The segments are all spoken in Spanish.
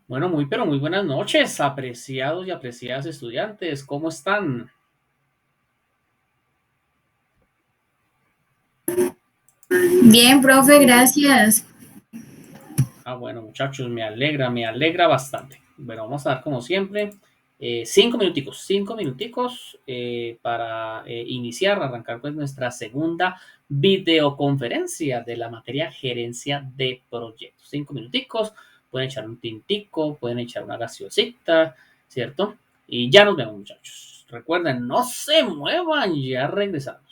Bueno, pero muy buenas noches, apreciados y apreciadas estudiantes. ¿Cómo están? Bien, profe, gracias. Bueno, muchachos, me alegra bastante. Bueno, vamos a dar como siempre 5 minuticos para iniciar, arrancar pues nuestra segunda videoconferencia de la materia gerencia de proyectos. 5 minuticos, pueden echar un tintico, pueden echar una gaseosita, ¿cierto? Y ya nos vemos, muchachos. Recuerden, no se muevan, ya regresamos.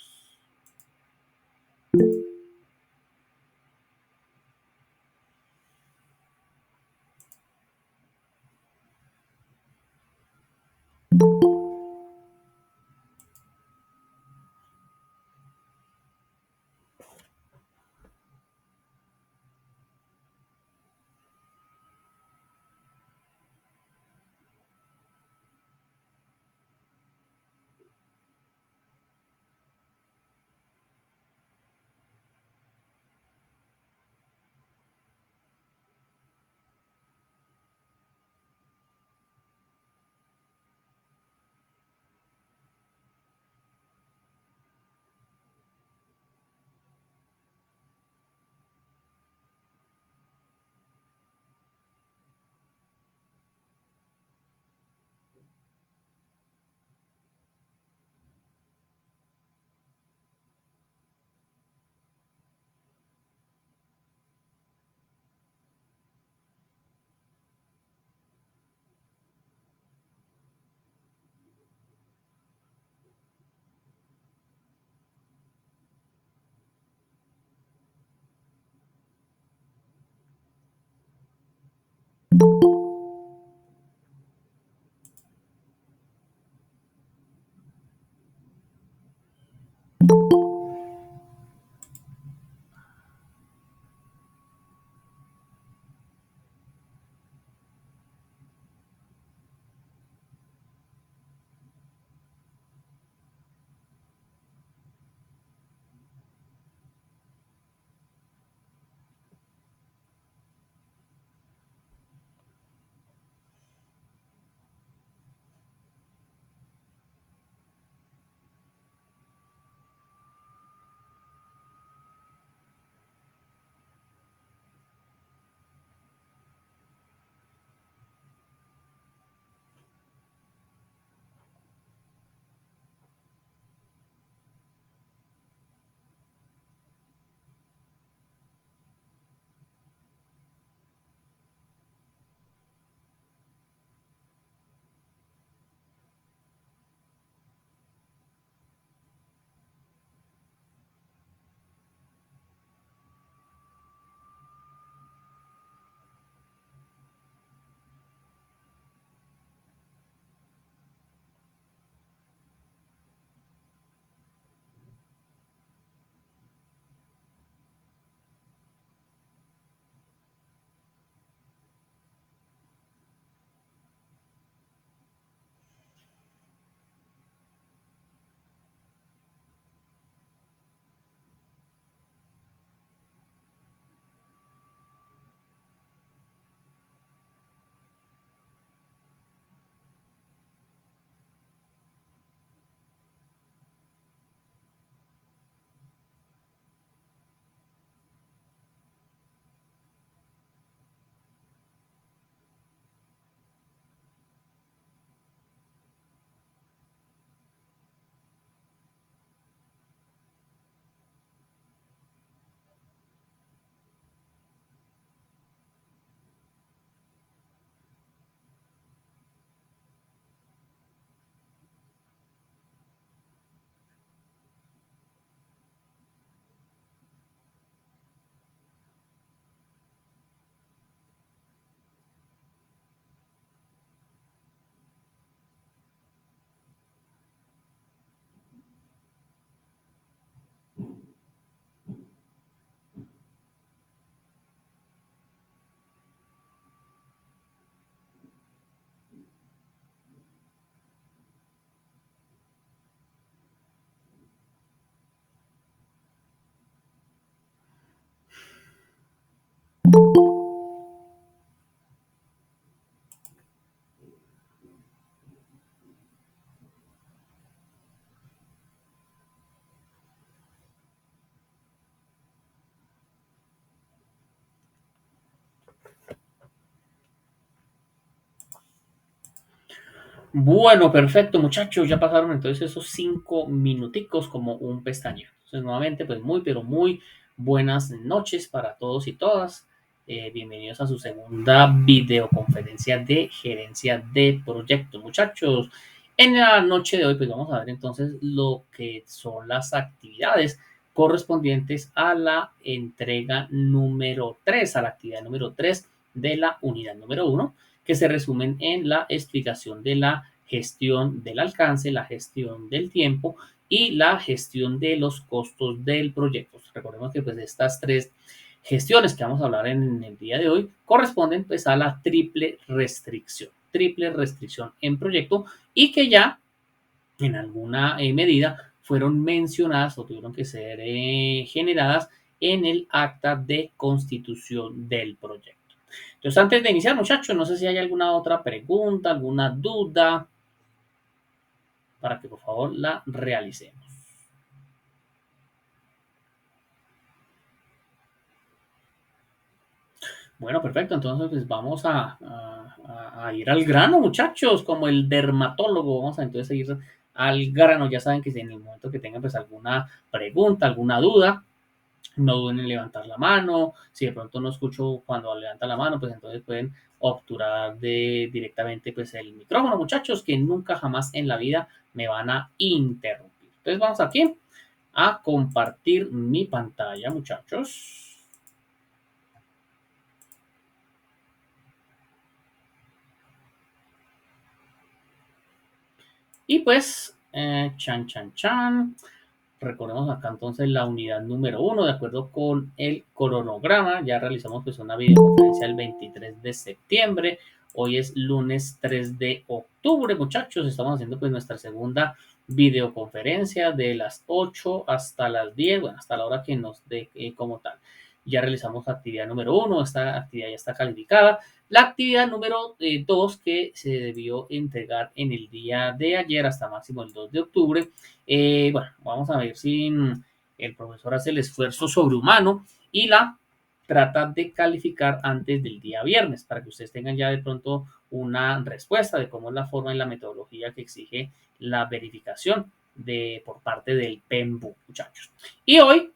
Bueno, perfecto, muchachos. Ya pasaron entonces esos 5 minuticos como un pestañeo. Entonces, nuevamente, pues muy, pero muy buenas noches para todos y todas. Bienvenidos a su segunda videoconferencia de gerencia de proyectos, muchachos. En la noche de hoy, pues vamos a ver entonces lo que son las actividades correspondientes a la entrega número 3, a la actividad número 3 de la unidad número 1, que se resumen en la explicación de la gestión del alcance, la gestión del tiempo y la gestión de los costos del proyecto. Recordemos que pues estas tres gestiones que vamos a hablar en el día de hoy corresponden pues a la triple restricción en proyecto, y que ya en alguna medida fueron mencionadas o tuvieron que ser generadas en el acta de constitución del proyecto. Entonces, antes de iniciar, muchachos, no sé si hay alguna otra pregunta, alguna duda, para que por favor la realicemos. Bueno, perfecto. Entonces, pues vamos a ir al grano, muchachos, como el dermatólogo. Vamos a entonces ir al grano. Ya saben que si en el momento que tengan pues alguna pregunta, alguna duda, no duden en levantar la mano. Si de pronto no escucho cuando levanta la mano, pues entonces pueden obturar directamente pues el micrófono, muchachos, que nunca jamás en la vida me van a interrumpir. Entonces vamos aquí a compartir mi pantalla, muchachos. Y pues, chan. Recordemos acá entonces la unidad número 1, de acuerdo con el cronograma. Ya realizamos pues una videoconferencia el 23 de septiembre. Hoy es lunes 3 de octubre, muchachos. Estamos haciendo pues nuestra segunda videoconferencia de las 8 hasta las 10, bueno, hasta la hora que nos dé como tal. Ya realizamos actividad número 1, esta actividad ya está calificada. La actividad número 2, que se debió entregar en el día de ayer hasta máximo el 2 de octubre. Bueno, vamos a ver si el profesor hace el esfuerzo sobrehumano y la trata de calificar antes del día viernes, para que ustedes tengan ya de pronto una respuesta de cómo es la forma y la metodología que exige la verificación por parte del PEMBU, muchachos. Y hoy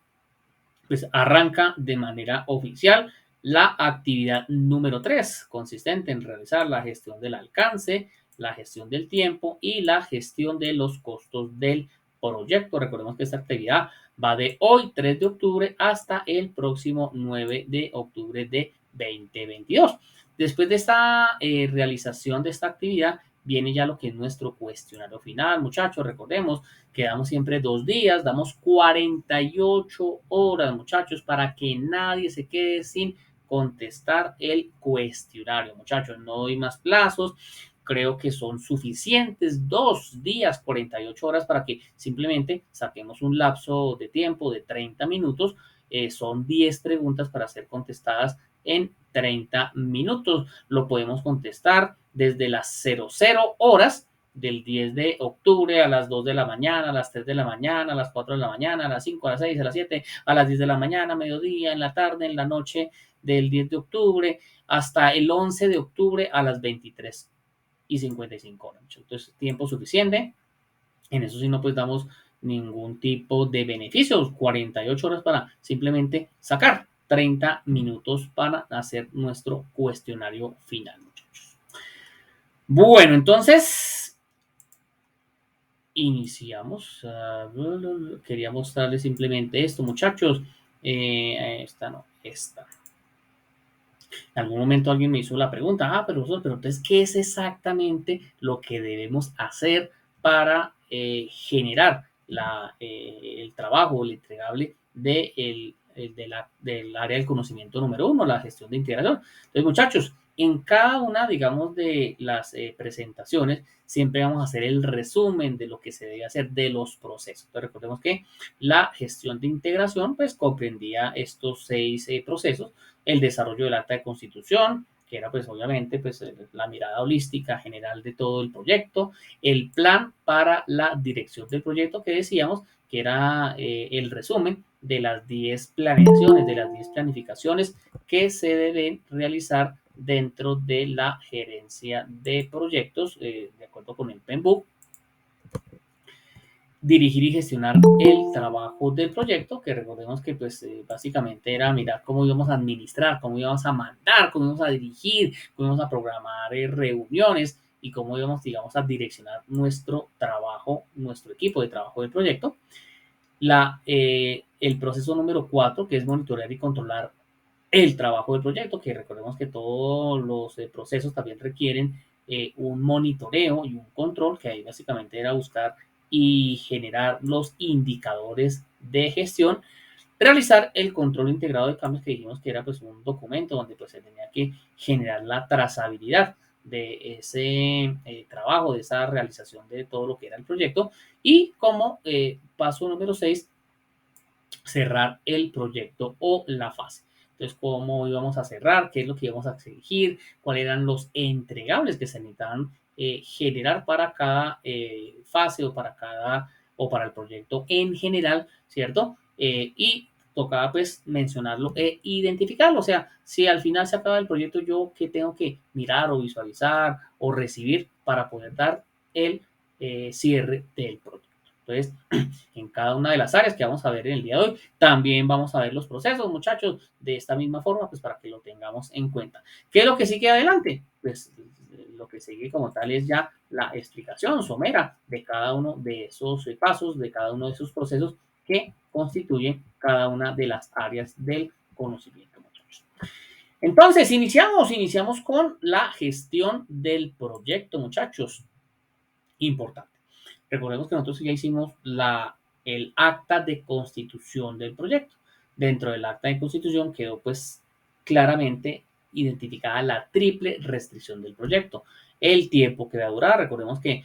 pues arranca de manera oficial la actividad número 3, consistente en realizar la gestión del alcance, la gestión del tiempo y la gestión de los costos del proyecto. Recordemos que esta actividad va de hoy, 3 de octubre, hasta el próximo 9 de octubre de 2022. Después de esta realización de esta actividad, viene ya lo que es nuestro cuestionario final, muchachos. Recordemos que damos siempre 2 días, damos 48 horas, muchachos, para que nadie se quede sin contestar el cuestionario, muchachos. No doy más plazos. Creo que son suficientes 2 días, 48 horas, para que simplemente saquemos un lapso de tiempo de 30 minutos. Son 10 preguntas para ser contestadas en 30 minutos. Lo podemos contestar desde las 00 horas del 10 de octubre a las 2 de la mañana, a las 3 de la mañana, a las 4 de la mañana, a las 5, a las 6, a las 7, a las 10 de la mañana, mediodía, en la tarde, en la noche del 10 de octubre, hasta el 11 de octubre a las 23:55 horas. Entonces, tiempo suficiente. En eso sí no pues damos ningún tipo de beneficios. 48 horas para simplemente sacar 30 minutos para hacer nuestro cuestionario final, muchachos. Bueno, entonces iniciamos. Quería mostrarles simplemente esto, muchachos. Esta no, esta. En algún momento alguien me hizo la pregunta, pero entonces, ¿qué es exactamente lo que debemos hacer para generar el trabajo, el entregable del área del conocimiento número 1, la gestión de integración? Entonces, muchachos, en cada una, digamos, de las presentaciones, siempre vamos a hacer el resumen de lo que se debe hacer, de los procesos. Entonces, recordemos que la gestión de integración, pues, comprendía estos 6 procesos: el desarrollo del acta de constitución, que era pues obviamente pues la mirada holística general de todo el proyecto, el plan para la dirección del proyecto, que decíamos que era el resumen de las 10 planeaciones, de las 10 planificaciones que se deben realizar dentro de la gerencia de proyectos, de acuerdo con el PMBOK, dirigir y gestionar el trabajo del proyecto, que recordemos que pues básicamente era mirar cómo íbamos a administrar, cómo íbamos a mandar, cómo íbamos a dirigir, cómo íbamos a programar reuniones y cómo íbamos, digamos, a direccionar nuestro trabajo, nuestro equipo de trabajo del proyecto. El proceso número 4, que es monitorear y controlar el trabajo del proyecto, que recordemos que todos los procesos también requieren un monitoreo y un control, que ahí básicamente era buscar y generar los indicadores de gestión, realizar el control integrado de cambios, que dijimos que era pues un documento donde pues se tenía que generar la trazabilidad de ese trabajo, de esa realización de todo lo que era el proyecto, y como paso número 6, cerrar el proyecto o la fase. Entonces, ¿cómo íbamos a cerrar? ¿Qué es lo que íbamos a exigir? ¿Cuáles eran los entregables que se necesitaban generar para cada fase o para cada o para el proyecto en general, ¿cierto? Y tocaba pues mencionarlo e identificarlo. O sea, si al final se acaba el proyecto, yo qué tengo que mirar o visualizar o recibir para poder dar el cierre del proyecto. Entonces, en cada una de las áreas que vamos a ver en el día de hoy. También vamos a ver los procesos, muchachos, de esta misma forma, pues para que lo tengamos en cuenta. ¿Qué es lo que sigue adelante? Pues lo que sigue como tal es ya la explicación somera de cada uno de esos pasos, de cada uno de esos procesos que constituyen cada una de las áreas del conocimiento, muchachos. Entonces, iniciamos con la gestión del proyecto, muchachos. Importante. Recordemos que nosotros ya hicimos el acta de constitución del proyecto. Dentro del acta de constitución quedó pues claramente identificada la triple restricción del proyecto. El tiempo que va a durar, recordemos que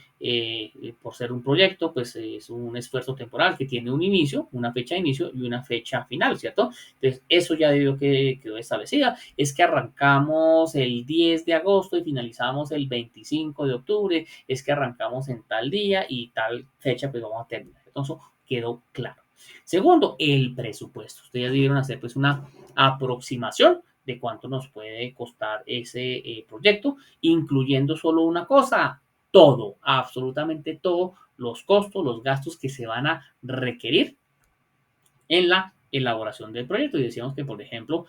por ser un proyecto, pues es un esfuerzo temporal que tiene un inicio, una fecha de inicio y una fecha final, ¿cierto? Entonces, eso ya quedó establecida. Es que arrancamos el 10 de agosto y finalizamos el 25 de octubre, es que arrancamos en tal día y tal fecha, pues vamos a terminar. Entonces, quedó claro. Segundo, el presupuesto. Ustedes debieron hacer pues una aproximación de cuánto nos puede costar ese proyecto, incluyendo solo una cosa, todo, absolutamente todo, los costos, los gastos que se van a requerir en la elaboración del proyecto. Y decíamos que, por ejemplo,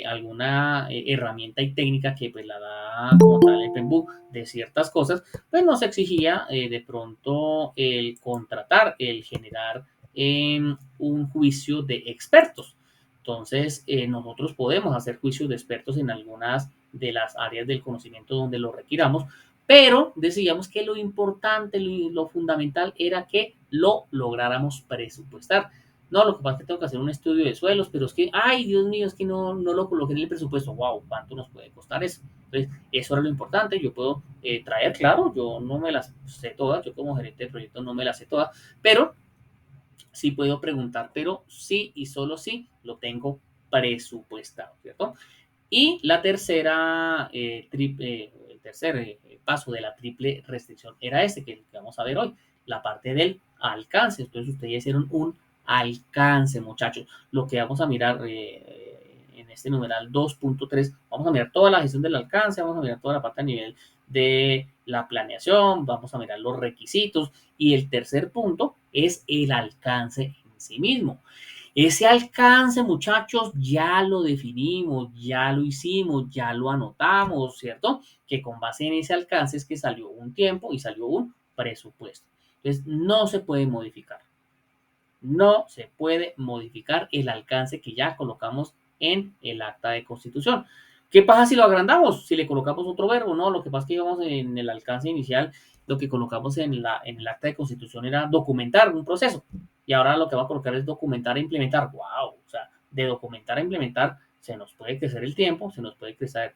alguna herramienta y técnica que pues la da como tal el PMBOK de ciertas cosas, pues nos exigía de pronto el contratar, el generar un juicio de expertos. Entonces, nosotros podemos hacer juicios de expertos en algunas de las áreas del conocimiento donde lo requiramos, pero decíamos que lo importante, lo fundamental era que lo lográramos presupuestar. No, lo que pasa es que tengo que hacer un estudio de suelos, pero es que, ay, Dios mío, es que no lo coloqué en el presupuesto. Wow, ¿cuánto nos puede costar eso? Entonces, eso era lo importante. Yo puedo traer, claro, yo no me las sé todas, yo como gerente de proyecto no me las sé todas, pero sí puedo preguntar, pero sí y solo sí lo tengo presupuestado, ¿cierto? Y la tercera, el tercer paso de la triple restricción era este que vamos a ver hoy, la parte del alcance. Entonces ustedes hicieron un alcance, muchachos. Lo que vamos a mirar en este numeral 2.3, vamos a mirar toda la gestión del alcance, vamos a mirar toda la parte a nivel de la planeación, vamos a mirar los requisitos y el tercer punto es el alcance en sí mismo. Ese alcance, muchachos, ya lo definimos, ya lo hicimos, ya lo anotamos, ¿cierto? Que con base en ese alcance es que salió un tiempo y salió un presupuesto. Entonces, no se puede modificar. No se puede modificar el alcance que ya colocamos en el acta de constitución. ¿Qué pasa si lo agrandamos? Si le colocamos otro verbo, ¿no? Lo que pasa es que íbamos en el alcance inicial, lo que colocamos en el acta de constitución era documentar un proceso. Y ahora lo que va a colocar es documentar e implementar. ¡Wow! O sea, de documentar a implementar se nos puede crecer el tiempo, se nos puede crecer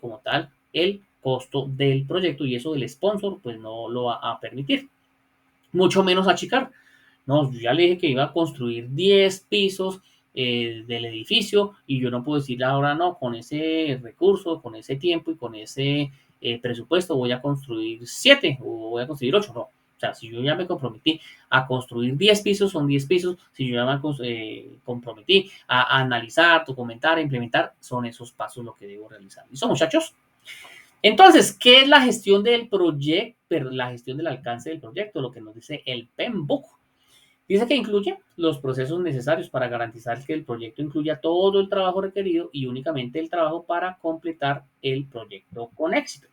como tal el costo del proyecto y eso el sponsor pues no lo va a permitir. Mucho menos achicar. No, yo ya le dije que iba a construir 10 pisos del edificio y yo no puedo decir ahora no, con ese recurso, con ese tiempo y con ese presupuesto voy a construir 7 o voy a construir 8, no. O sea, si yo ya me comprometí a construir 10 pisos, son 10 pisos. Si yo ya me comprometí a analizar, documentar, implementar, son esos pasos lo que debo realizar. ¿Listo, muchachos? Entonces, ¿qué es la gestión del proyecto? La gestión del alcance del proyecto, lo que nos dice el PMBOK. Dice que incluye los procesos necesarios para garantizar que el proyecto incluya todo el trabajo requerido y únicamente el trabajo para completar el proyecto con éxito.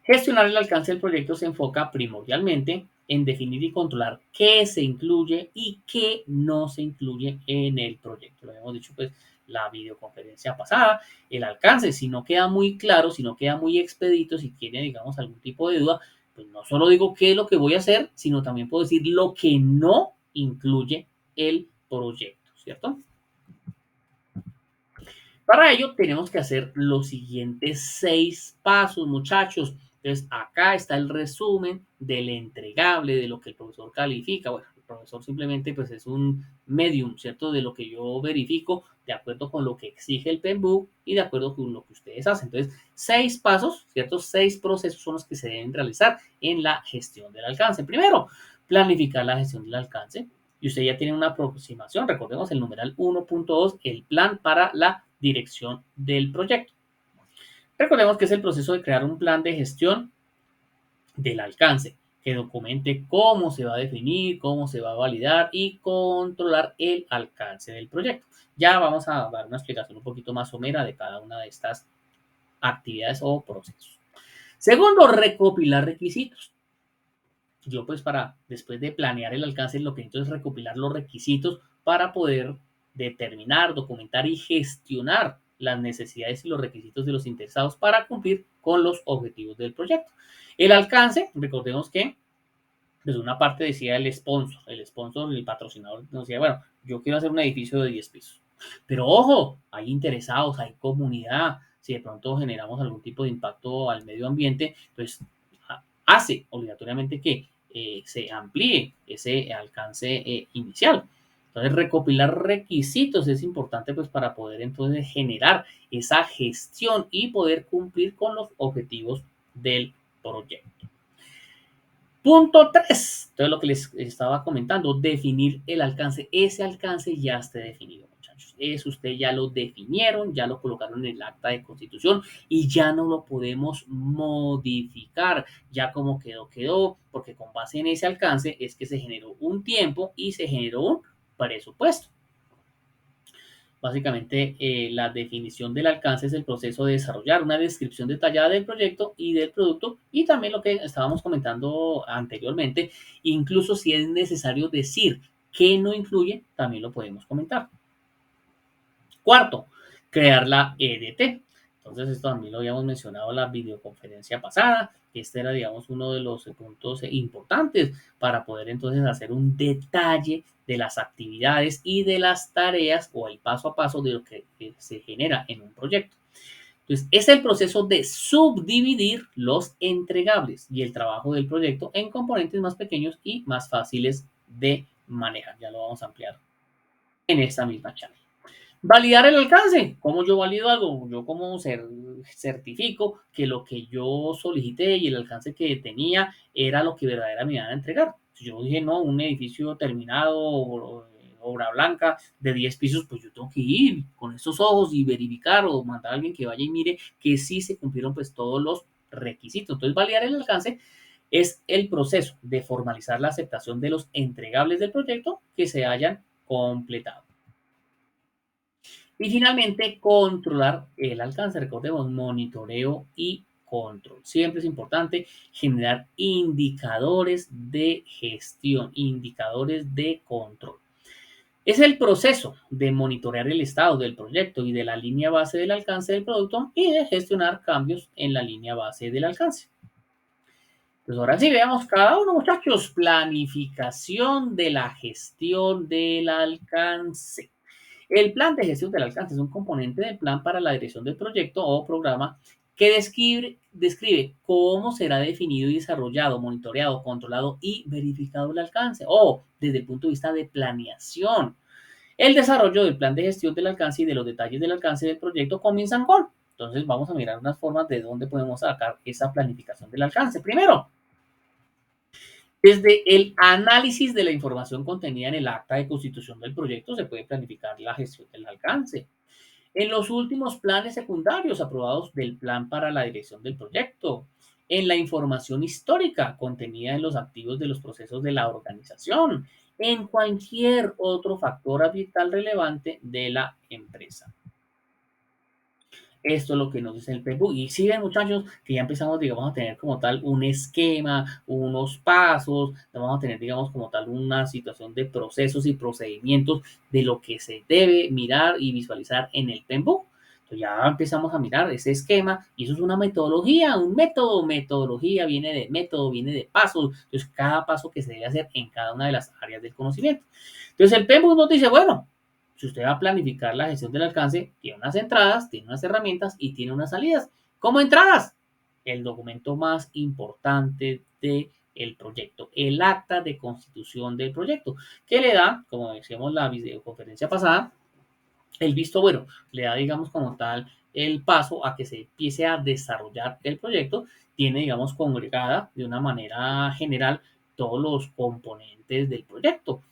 Gestionar el alcance del proyecto se enfoca primordialmente en definir y controlar qué se incluye y qué no se incluye en el proyecto. Lo habíamos dicho pues la videoconferencia pasada, el alcance, si no queda muy claro, si no queda muy expedito, si tiene digamos algún tipo de duda, pues no solo digo qué es lo que voy a hacer, sino también puedo decir lo que no incluye el proyecto, ¿cierto? Para ello tenemos que hacer los siguientes 6 pasos, muchachos. Entonces, acá está el resumen del entregable, de lo que el profesor califica. Bueno, el profesor simplemente pues es un medium, ¿cierto? De lo que yo verifico de acuerdo con lo que exige el PMBOK y de acuerdo con lo que ustedes hacen. Entonces, 6 pasos, ¿cierto? 6 procesos son los que se deben realizar en la gestión del alcance. Primero, planificar la gestión del alcance. Y usted ya tiene una aproximación, recordemos el numeral 1.2, el plan para la dirección del proyecto. Recordemos que es el proceso de crear un plan de gestión del alcance que documente cómo se va a definir, cómo se va a validar y controlar el alcance del proyecto. Ya vamos a dar una explicación un poquito más somera de cada una de estas actividades o procesos. Segundo, recopilar requisitos. Yo pues después de planear el alcance, lo que necesito es recopilar los requisitos para poder determinar, documentar y gestionar las necesidades y los requisitos de los interesados para cumplir con los objetivos del proyecto. El alcance, recordemos que desde una parte decía el sponsor, el patrocinador, nos decía, bueno, yo quiero hacer un edificio de 10 pisos. Pero ojo, hay interesados, hay comunidad, si de pronto generamos algún tipo de impacto al medio ambiente, pues hace obligatoriamente que se amplíe ese alcance inicial. Entonces, recopilar requisitos es importante pues para poder entonces generar esa gestión y poder cumplir con los objetivos del proyecto. Punto 3. Entonces, lo que les estaba comentando, definir el alcance. Ese alcance ya esté definido, muchachos. Eso ustedes ya lo definieron, ya lo colocaron en el acta de constitución y ya no lo podemos modificar. Ya como quedó, quedó, porque con base en ese alcance es que se generó un tiempo y se generó un presupuesto. Básicamente, la definición del alcance es el proceso de desarrollar una descripción detallada del proyecto y del producto y también lo que estábamos comentando anteriormente, incluso si es necesario decir qué no incluye, también lo podemos comentar. Cuarto, crear la EDT. Entonces, esto también lo habíamos mencionado en la videoconferencia pasada. Este era, digamos, uno de los puntos importantes para poder entonces hacer un detalle de las actividades y de las tareas o el paso a paso de lo que se genera en un proyecto. Entonces, es el proceso de subdividir los entregables y el trabajo del proyecto en componentes más pequeños y más fáciles de manejar. Ya lo vamos a ampliar en esta misma charla. Validar el alcance. ¿Cómo yo valido algo? Yo como certifico que lo que yo solicité y el alcance que tenía era lo que verdaderamente me iban a entregar. Si yo dije, no, un edificio terminado, obra blanca de 10 pisos, pues yo tengo que ir con estos ojos y verificar o mandar a alguien que vaya y mire que sí se cumplieron pues todos los requisitos. Entonces, validar el alcance es el proceso de formalizar la aceptación de los entregables del proyecto que se hayan completado. Y finalmente, controlar el alcance. Recordemos, monitoreo y control. Siempre es importante generar indicadores de gestión, indicadores de control. Es el proceso de monitorear el estado del proyecto y de la línea base del alcance del producto y de gestionar cambios en la línea base del alcance. Pues ahora sí, veamos cada uno, muchachos. Planificación de la gestión del alcance. El plan de gestión del alcance es un componente del plan para la dirección del proyecto o programa que describe cómo será definido y desarrollado, monitoreado, controlado y verificado el alcance, o desde el punto de vista de planeación. El desarrollo del plan de gestión del alcance y de los detalles del alcance del proyecto comienzan con. Entonces vamos a mirar unas formas de dónde podemos sacar esa planificación del alcance. Primero, Desde el análisis de la información contenida en el acta de constitución del proyecto se puede planificar la gestión del alcance. En los últimos planes secundarios aprobados del plan para la dirección del proyecto, en la información histórica contenida en los activos de los procesos de la organización, en cualquier otro factor ambiental relevante de la empresa. Esto es lo que nos dice el Facebook. Y si ven, muchachos, que ya empezamos, digamos, a tener como tal un esquema, unos pasos, vamos a tener, digamos, como tal una situación de procesos y procedimientos de lo que se debe mirar y visualizar en el Facebook. Entonces ya empezamos a mirar ese esquema y eso es una metodología, un método, metodología viene de método, viene de pasos. Entonces cada paso que se debe hacer en cada una de las áreas del conocimiento. Entonces el Facebook nos dice, bueno, si usted va a planificar la gestión del alcance, tiene unas entradas, tiene unas herramientas y tiene unas salidas. ¿Cómo entradas? El documento más importante del proyecto, el acta de constitución del proyecto, que le da, como decíamos en la videoconferencia pasada, el visto bueno, le da, digamos, como tal, el paso a que se empiece a desarrollar el proyecto, tiene, digamos, congregada de una manera general todos los componentes del proyecto.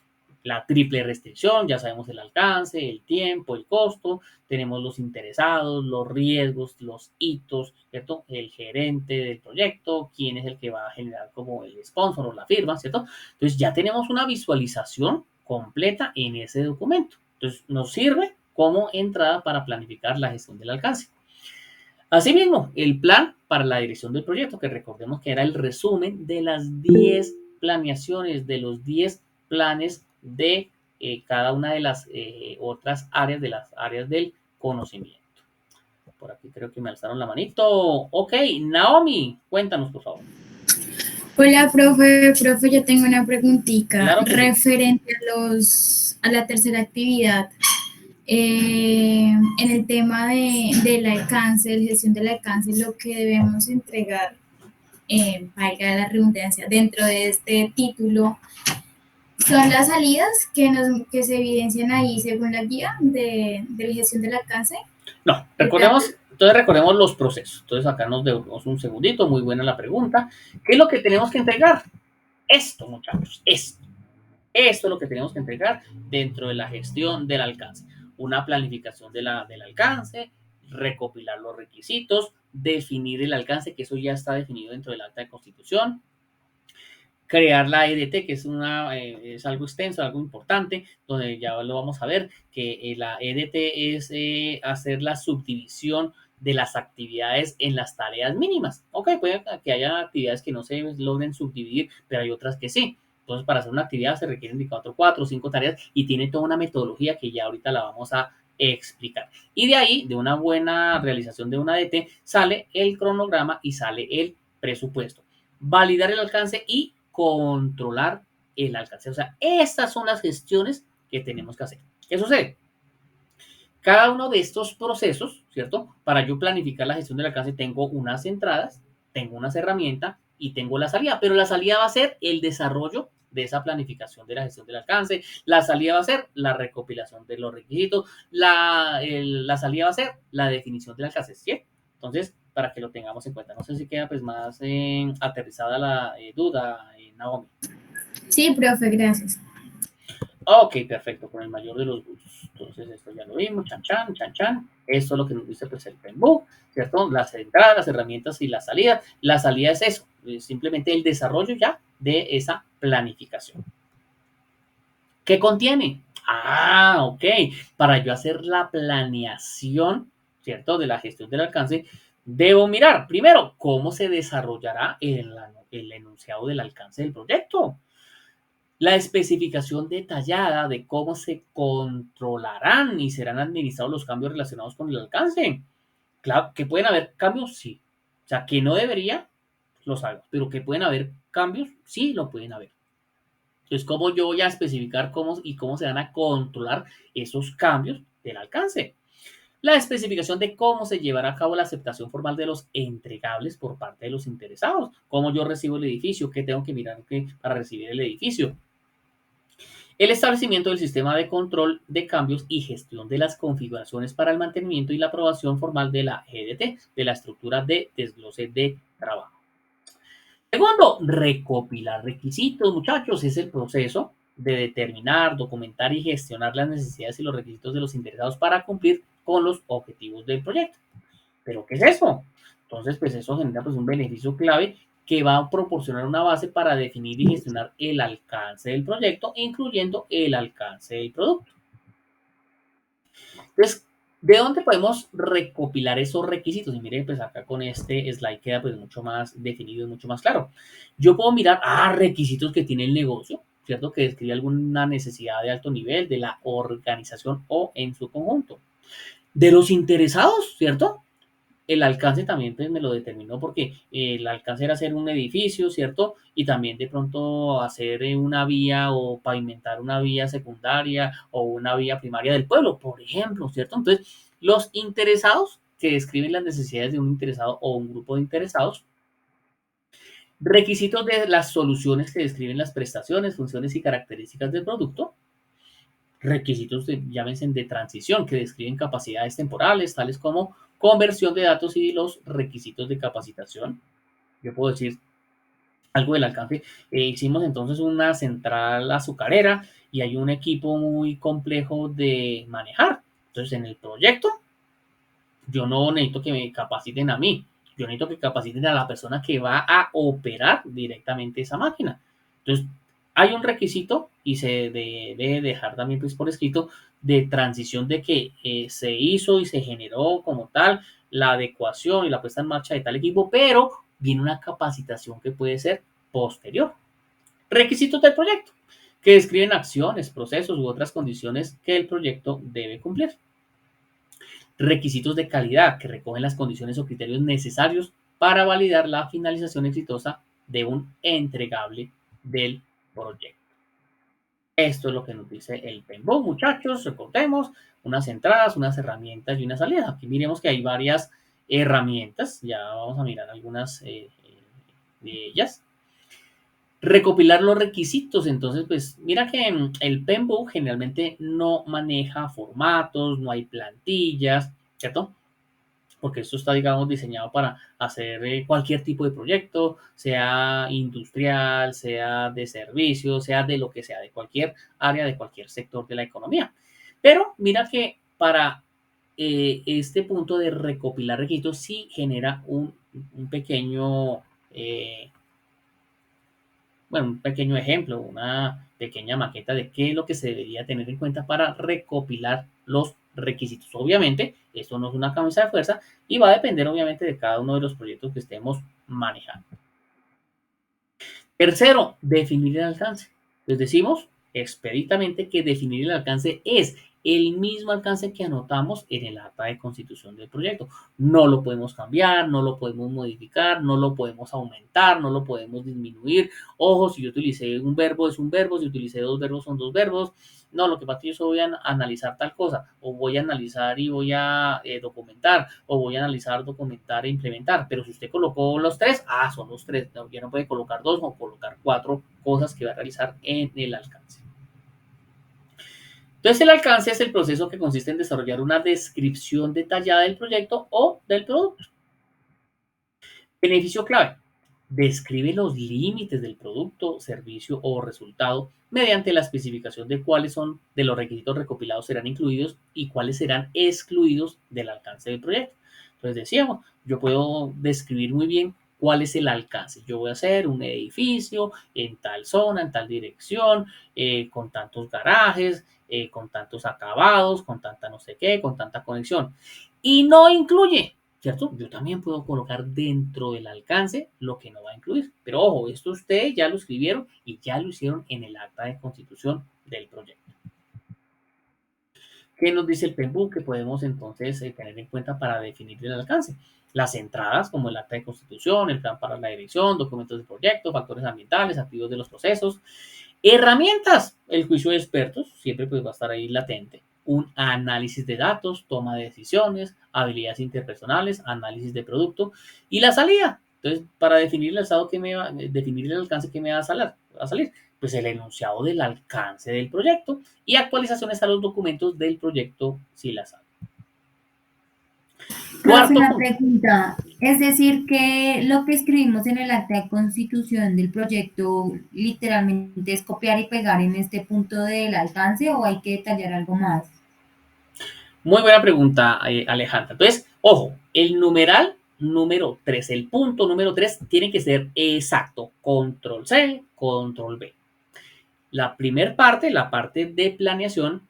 La triple restricción, ya sabemos el alcance, el tiempo, el costo, tenemos los interesados, los riesgos, los hitos, ¿cierto? El gerente del proyecto, quién es el que va a generar como el sponsor o la firma, ¿cierto? Entonces ya tenemos una visualización completa en ese documento. Entonces nos sirve como entrada para planificar la gestión del alcance. Asimismo, el plan para la dirección del proyecto, que recordemos que era el resumen de las 10 planeaciones, de los 10 planes de cada una de las otras áreas, de las áreas del conocimiento. Por aquí creo que me alzaron la manito. Ok, Naomi, cuéntanos, por favor. Hola, profe, yo tengo una preguntita Claro que sí. referente a la tercera actividad. En el tema del alcance, de la gestión del alcance, lo que debemos entregar, valga la redundancia, dentro de este título, son las salidas que se evidencian ahí según la guía de la gestión del alcance. No, recordemos los procesos. Entonces acá nos demos un segundito, muy buena la pregunta. ¿Qué es lo que tenemos que entregar? Esto, muchachos, esto. Esto es lo que tenemos que entregar dentro de la gestión del alcance. Una planificación del alcance, recopilar los requisitos, definir el alcance, que eso ya está definido dentro del acta de constitución, crear la EDT, que es algo extenso, algo importante, donde ya lo vamos a ver, que la EDT es hacer la subdivisión de las actividades en las tareas mínimas. Ok, puede que haya actividades que no se logren subdividir, pero hay otras que sí. Entonces, para hacer una actividad se requieren de 4 o 5 tareas y tiene toda una metodología que ya ahorita la vamos a explicar. Y de ahí, de una buena realización de una EDT, sale el cronograma y sale el presupuesto. Validar el alcance y controlar el alcance. O sea, estas son las gestiones que tenemos que hacer. ¿Qué sucede? Cada uno de estos procesos, ¿cierto? Para yo planificar la gestión del alcance, tengo unas entradas, tengo unas herramientas y tengo la salida, pero la salida va a ser el desarrollo de esa planificación de la gestión del alcance, la salida va a ser la recopilación de los requisitos, la salida va a ser la definición del alcance, ¿sí? Entonces, para que lo tengamos en cuenta. No sé si queda pues más aterrizada la duda, Naomi. Sí, profe, gracias. Ok, perfecto, con el mayor de los gustos. Entonces, esto ya lo vimos, chan, chan, chan, chan. Esto es lo que nos dice pues el PMBOK, ¿cierto? Las entradas, las herramientas y la salida. La salida es eso, es simplemente el desarrollo ya de esa planificación. ¿Qué contiene? Ah, ok. Para yo hacer la planeación, ¿cierto? De la gestión del alcance, debo mirar primero cómo se desarrollará el enunciado del alcance del proyecto. La especificación detallada de cómo se controlarán y serán administrados los cambios relacionados con el alcance. Claro, que pueden haber cambios, sí. O sea, que no debería, lo sabemos, pero que pueden haber cambios, sí, lo pueden haber. Entonces, ¿cómo yo voy a especificar cómo se van a controlar esos cambios del alcance? La especificación de cómo se llevará a cabo la aceptación formal de los entregables por parte de los interesados. Cómo yo recibo el edificio, qué tengo que mirar para recibir el edificio. El establecimiento del sistema de control de cambios y gestión de las configuraciones para el mantenimiento y la aprobación formal de la GDT, de la estructura de desglose de trabajo. Segundo, recopilar requisitos, muchachos, es el proceso de determinar, documentar y gestionar las necesidades y los requisitos de los interesados para cumplir con los objetivos del proyecto. ¿Pero qué es eso? Entonces, pues eso genera pues un beneficio clave que va a proporcionar una base para definir y gestionar el alcance del proyecto, incluyendo el alcance del producto. Entonces, ¿de dónde podemos recopilar esos requisitos? Y mire, pues acá con este slide queda pues mucho más definido y mucho más claro. Yo puedo mirar, requisitos que tiene el negocio, ¿cierto? Que describe alguna necesidad de alto nivel de la organización o en su conjunto. De los interesados, ¿cierto? El alcance también pues me lo determinó porque el alcance era hacer un edificio, ¿cierto? Y también de pronto hacer una vía o pavimentar una vía secundaria o una vía primaria del pueblo, por ejemplo, ¿cierto? Entonces, los interesados que describen las necesidades de un interesado o un grupo de interesados, requisitos de las soluciones que describen las prestaciones, funciones y características del producto, requisitos llámense de transición, que describen capacidades temporales, tales como conversión de datos y los requisitos de capacitación. Yo puedo decir algo del alcance. Hicimos entonces una central azucarera y hay un equipo muy complejo de manejar. Entonces, en el proyecto, yo no necesito que me capaciten a mí, yo necesito que capaciten a la persona que va a operar directamente esa máquina. Entonces, hay un requisito y se debe dejar también pues, por escrito de transición de que se hizo y se generó como tal la adecuación y la puesta en marcha de tal equipo, pero viene una capacitación que puede ser posterior. Requisitos del proyecto, que describen acciones, procesos u otras condiciones que el proyecto debe cumplir. Requisitos de calidad que recogen las condiciones o criterios necesarios para validar la finalización exitosa de un entregable del proyecto. Esto es lo que nos dice el PMBOK, muchachos. Recordemos unas entradas, unas herramientas y una salida. Aquí miremos que hay varias herramientas. Ya vamos a mirar algunas de ellas. Recopilar los requisitos. Entonces, pues mira que el PMBOK generalmente no maneja formatos, no hay plantillas, ¿cierto? Porque esto está, digamos, diseñado para hacer cualquier tipo de proyecto, sea industrial, sea de servicio, sea de lo que sea, de cualquier área, de cualquier sector de la economía. Pero mira que para este punto de recopilar requisitos sí genera un pequeño bueno, un pequeño ejemplo, una pequeña maqueta de qué es lo que se debería tener en cuenta para recopilar los requisitos. Obviamente, esto no es una camisa de fuerza y va a depender obviamente de cada uno de los proyectos que estemos manejando. Tercero, definir el alcance. Les decimos expeditamente que definir el alcance es el mismo alcance que anotamos en el acta de constitución del proyecto. No lo podemos cambiar, no lo podemos modificar, no lo podemos aumentar, no lo podemos disminuir. Ojo, si yo utilicé un verbo es un verbo, si utilicé dos verbos son dos verbos. No, lo que pasa es que yo voy a analizar tal cosa, o voy a analizar y voy a documentar, o voy a analizar, documentar e implementar. Pero si usted colocó los tres, son los tres. No, ya no puede colocar dos o colocar cuatro cosas que va a realizar en el alcance. Entonces, el alcance es el proceso que consiste en desarrollar una descripción detallada del proyecto o del producto. Beneficio clave. Describe los límites del producto, servicio o resultado mediante la especificación de cuáles son de los requisitos recopilados serán incluidos y cuáles serán excluidos del alcance del proyecto. Entonces decíamos, yo puedo describir muy bien cuál es el alcance. Yo voy a hacer un edificio en tal zona, en tal dirección, con tantos garajes, con tantos acabados, con tanta no sé qué, con tanta conexión. Y no incluye, ¿cierto? Yo también puedo colocar dentro del alcance lo que no va a incluir. Pero ojo, esto ustedes ya lo escribieron y ya lo hicieron en el acta de constitución del proyecto. ¿Qué nos dice el PEMBU que podemos entonces tener en cuenta para definir el alcance? Las entradas, como el acta de constitución, el plan para la dirección, documentos de proyecto, factores ambientales, activos de los procesos, herramientas, el juicio de expertos, siempre pues va a estar ahí latente, un análisis de datos, toma de decisiones, habilidades interpersonales, análisis de producto y la salida. Entonces, para definir el estado que me va, definir el alcance que me va a salir, pues el enunciado del alcance del proyecto y actualizaciones a los documentos del proyecto si las hay. Profe, una pregunta. Es decir, que lo que escribimos en el acta de constitución del proyecto literalmente es copiar y pegar en este punto del alcance o hay que detallar algo más. Muy buena pregunta, Alejandra. Entonces, ojo, el numeral número 3, el punto número 3 tiene que ser exacto. Control C, control V. La primera parte, la parte de planeación,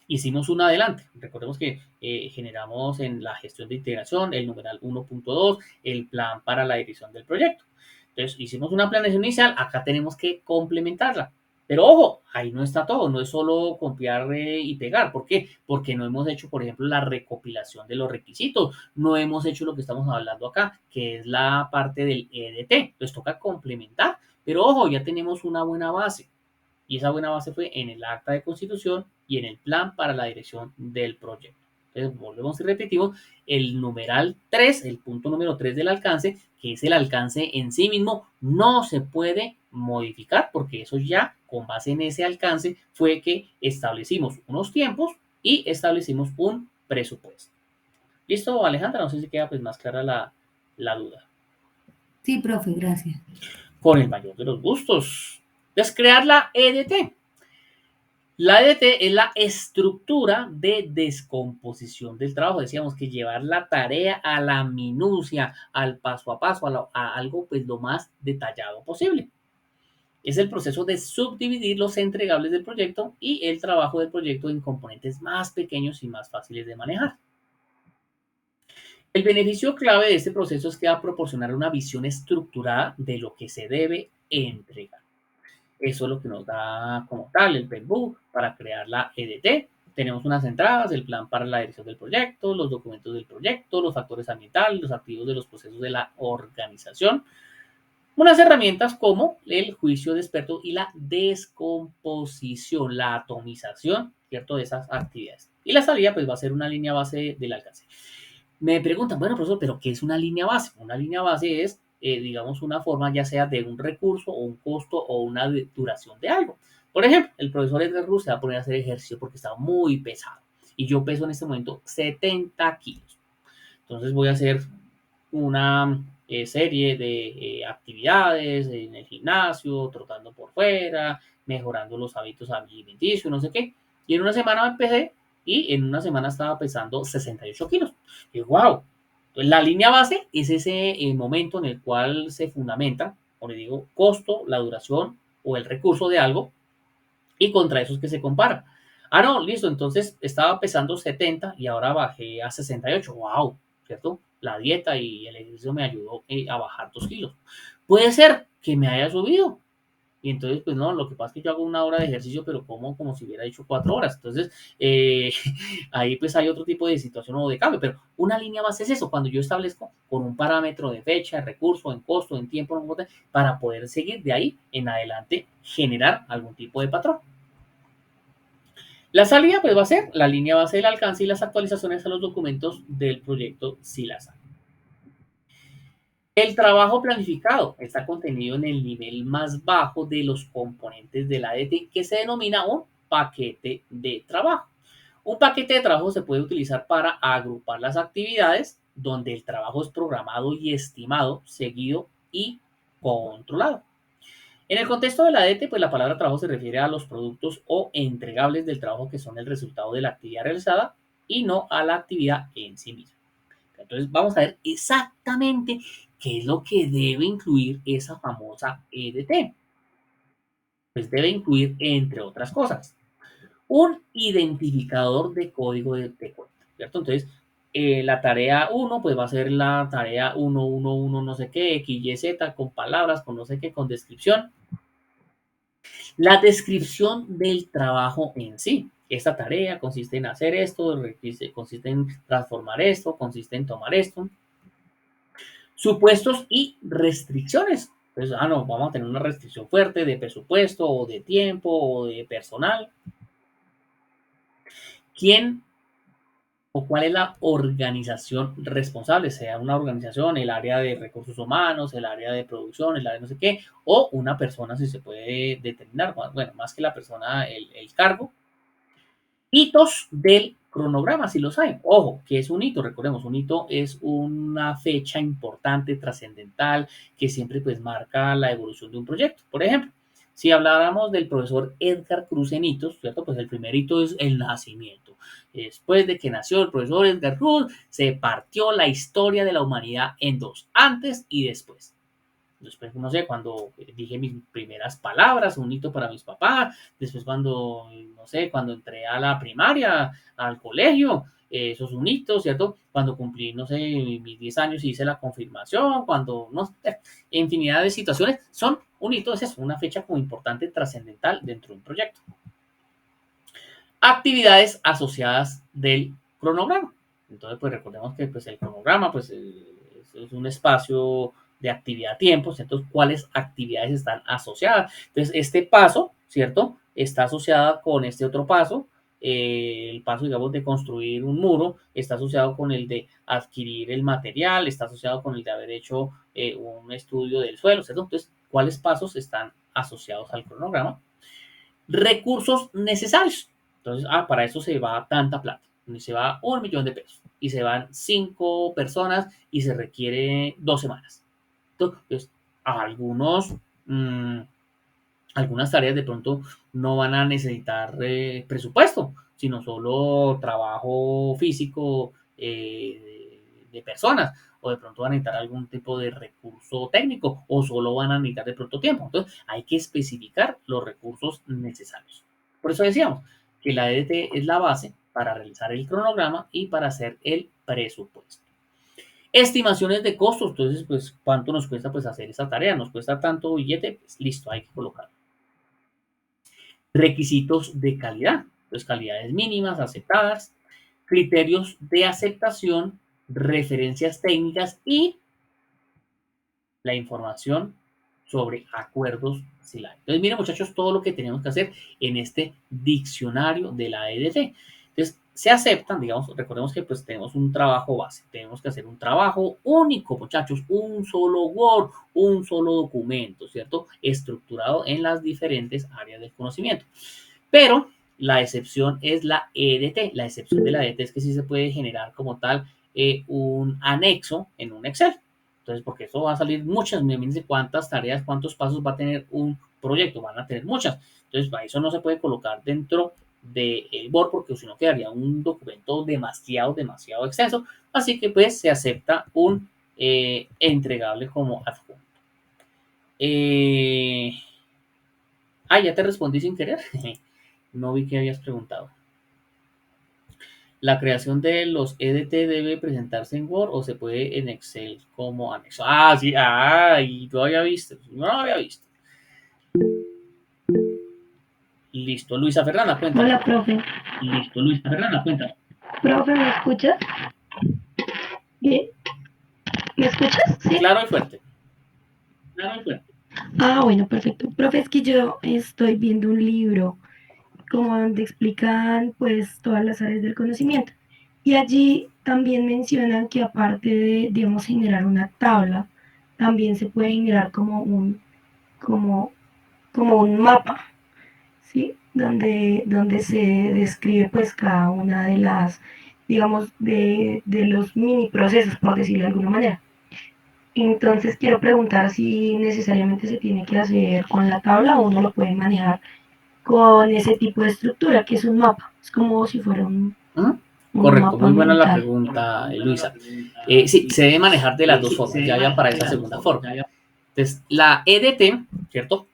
hicimos un adelante. Recordemos que generamos en la gestión de integración el numeral 1.2, el plan para la dirección del proyecto. Entonces, hicimos una planeación inicial, acá tenemos que complementarla. Pero ojo, ahí no está todo, no es solo copiar y pegar. ¿Por qué? Porque no hemos hecho, por ejemplo, la recopilación de los requisitos, no hemos hecho lo que estamos hablando acá, que es la parte del EDT. Entonces toca complementar, pero ojo, ya tenemos una buena base. Y esa buena base fue en el acta de constitución y en el plan para la dirección del proyecto. Entonces, volvemos y repetimos, el numeral 3, el punto número 3 del alcance, que es el alcance en sí mismo, no se puede modificar porque eso ya, con base en ese alcance, fue que establecimos unos tiempos y establecimos un presupuesto. ¿Listo, Alejandra? No sé si queda pues más clara la duda. Sí, profe, gracias. Con el mayor de los gustos. Entonces, crear la EDT. La EDT es la estructura de descomposición del trabajo. Decíamos que llevar la tarea a la minucia, al paso a paso, a algo pues lo más detallado posible. Es el proceso de subdividir los entregables del proyecto y el trabajo del proyecto en componentes más pequeños y más fáciles de manejar. El beneficio clave de este proceso es que va a proporcionar una visión estructurada de lo que se debe entregar. Eso es lo que nos da como tal el PEMBOK para crear la EDT. Tenemos unas entradas, el plan para la dirección del proyecto, los documentos del proyecto, los factores ambientales, los activos de los procesos de la organización, unas herramientas como el juicio de expertos y la descomposición, la atomización, ¿cierto?, de esas actividades. Y la salida, pues, va a ser una línea base del alcance. Me preguntan, bueno, profesor, ¿pero qué es una línea base? Una línea base es, digamos, una forma ya sea de un recurso o un costo o una duración de algo. Por ejemplo, el profesor Edgar Ruz se va a poner a hacer ejercicio porque está muy pesado. Y yo peso en este momento 70 kilos. Entonces voy a hacer una serie de actividades en el gimnasio, trotando por fuera, mejorando los hábitos alimenticios, no sé qué. Y en una semana empecé y en una semana estaba pesando 68 kilos. Y wow, entonces, la línea base es ese momento en el cual se fundamenta, como le digo, costo, la duración o el recurso de algo y contra eso es que se compara. Ah, no, listo, entonces estaba pesando 70 y ahora bajé a 68. Wow, ¿cierto? La dieta y el ejercicio me ayudó a bajar 2 kilos. Puede ser que me haya subido. Y entonces, pues no, lo que pasa es que yo hago una hora de ejercicio, pero como si hubiera hecho 4 horas. Entonces, eh, ahí pues hay otro tipo de situación o de cambio. Pero una línea base es eso, cuando yo establezco con un parámetro de fecha, recurso, en costo, en tiempo, para poder seguir de ahí en adelante, generar algún tipo de patrón. La salida pues va a ser la línea base del alcance y las actualizaciones a los documentos del proyecto SILASA. El trabajo planificado está contenido en el nivel más bajo de los componentes de la ADT que se denomina un paquete de trabajo. Un paquete de trabajo se puede utilizar para agrupar las actividades donde el trabajo es programado y estimado, seguido y controlado. En el contexto de la ADT, pues la palabra trabajo se refiere a los productos o entregables del trabajo que son el resultado de la actividad realizada y no a la actividad en sí misma. Entonces vamos a ver exactamente qué es lo que debe incluir esa famosa EDT. Pues debe incluir, entre otras cosas, un identificador de código de cuenta, ¿cierto? Entonces, la tarea uno pues va a ser la tarea 111 no sé qué, X, Y, Z, con palabras, con no sé qué, con descripción. La descripción del trabajo en sí. Esta tarea consiste en hacer esto, consiste en transformar esto, consiste en tomar esto. Supuestos y restricciones. Entonces, no, vamos a tener una restricción fuerte de presupuesto o de tiempo o de personal. ¿Quién o cuál es la organización responsable? Sea una organización, el área de recursos humanos, el área de producción, el área de no sé qué, o una persona si se puede determinar. Bueno, más que la persona, el cargo. Hitos del cronogramas sí los hay. Ojo, ¿qué es un hito? Recordemos, un hito es una fecha importante, trascendental, que siempre pues marca la evolución de un proyecto. Por ejemplo, si habláramos del profesor Edgar Cruz en hitos, ¿cierto? Pues el primer hito es el nacimiento. Después de que nació el profesor Edgar Cruz, se partió la historia de la humanidad en dos, antes y después. Después, no sé, cuando dije mis primeras palabras, un hito para mis papás, después cuando, no sé, cuando entré a la primaria, al colegio, eso es un hito, ¿cierto? Cuando cumplí, no sé, mis 10 años y hice la confirmación, cuando, no sé, infinidad de situaciones, son un hito, es eso, una fecha como importante, trascendental dentro de un proyecto. Actividades asociadas del cronograma. Entonces, pues recordemos que pues, el cronograma pues, es un espacio de actividad-tiempo, entonces, ¿cuáles actividades están asociadas? Entonces, este paso, ¿cierto? Está asociada con este otro paso, el paso, digamos, de construir un muro, está asociado con el de adquirir el material, está asociado con el de haber hecho un estudio del suelo, ¿cierto? Entonces, ¿cuáles pasos están asociados al cronograma? Recursos necesarios. Entonces, para eso se va tanta plata. Se va 1 millón de pesos y se van 5 personas y se requiere 2 semanas. Entonces, algunos, mmm, algunas tareas de pronto no van a necesitar presupuesto, sino solo trabajo físico de personas, o de pronto van a necesitar algún tipo de recurso técnico, o solo van a necesitar de pronto tiempo. Entonces, hay que especificar los recursos necesarios. Por eso decíamos que la EDT es la base para realizar el cronograma y para hacer el presupuesto. Estimaciones de costos, entonces, pues, ¿cuánto nos cuesta pues hacer esa tarea? ¿Nos cuesta tanto billete? Pues listo, hay que colocarlo. Requisitos de calidad, pues calidades mínimas aceptadas, criterios de aceptación, referencias técnicas y la información sobre acuerdos SILAI. Entonces, miren muchachos, todo lo que tenemos que hacer en este diccionario de la EDT. Entonces, se aceptan, digamos, recordemos que pues tenemos un trabajo base, tenemos que hacer un trabajo único, muchachos, un solo Word, un solo documento, ¿cierto? Estructurado en las diferentes áreas del conocimiento. Pero la excepción es la EDT. La excepción de la EDT es que sí se puede generar como tal un anexo en un Excel. Entonces, porque eso va a salir muchas, imagínense cuántas tareas, cuántos pasos va a tener un proyecto, van a tener muchas. Entonces, para eso no se puede colocar dentro del Word porque si no quedaría un documento demasiado extenso. Así que pues se acepta un entregable como adjunto. Ya te respondí sin querer. No vi que habías preguntado. ¿La creación de los EDT debe presentarse en Word o se puede en Excel como anexo? Sí, y tú había visto. No lo había visto. Listo, Luisa Fernanda, cuenta. Hola, profe. Listo, Luisa Fernanda, cuenta. Profe, ¿me escuchas? Bien. ¿Me escuchas? Sí. Claro y fuerte. Claro y fuerte. Bueno, perfecto. Profe, es que yo estoy viendo un libro como donde explican pues todas las áreas del conocimiento. Y allí también mencionan que aparte de, digamos, generar una tabla, también se puede generar como, como un mapa, ¿sí? Donde se describe pues cada una de las, digamos, de los mini procesos, por decirlo de alguna manera. Entonces quiero preguntar si necesariamente se tiene que hacer con la tabla o uno lo puede manejar con ese tipo de estructura, que es un mapa. Es como si fuera ¿Mm? un Correcto, mapa muy buena la mental. pregunta, Luisa. Sí, se debe manejar de las dos formas, ya para esa segunda forma. Entonces, la EDT, ¿cierto?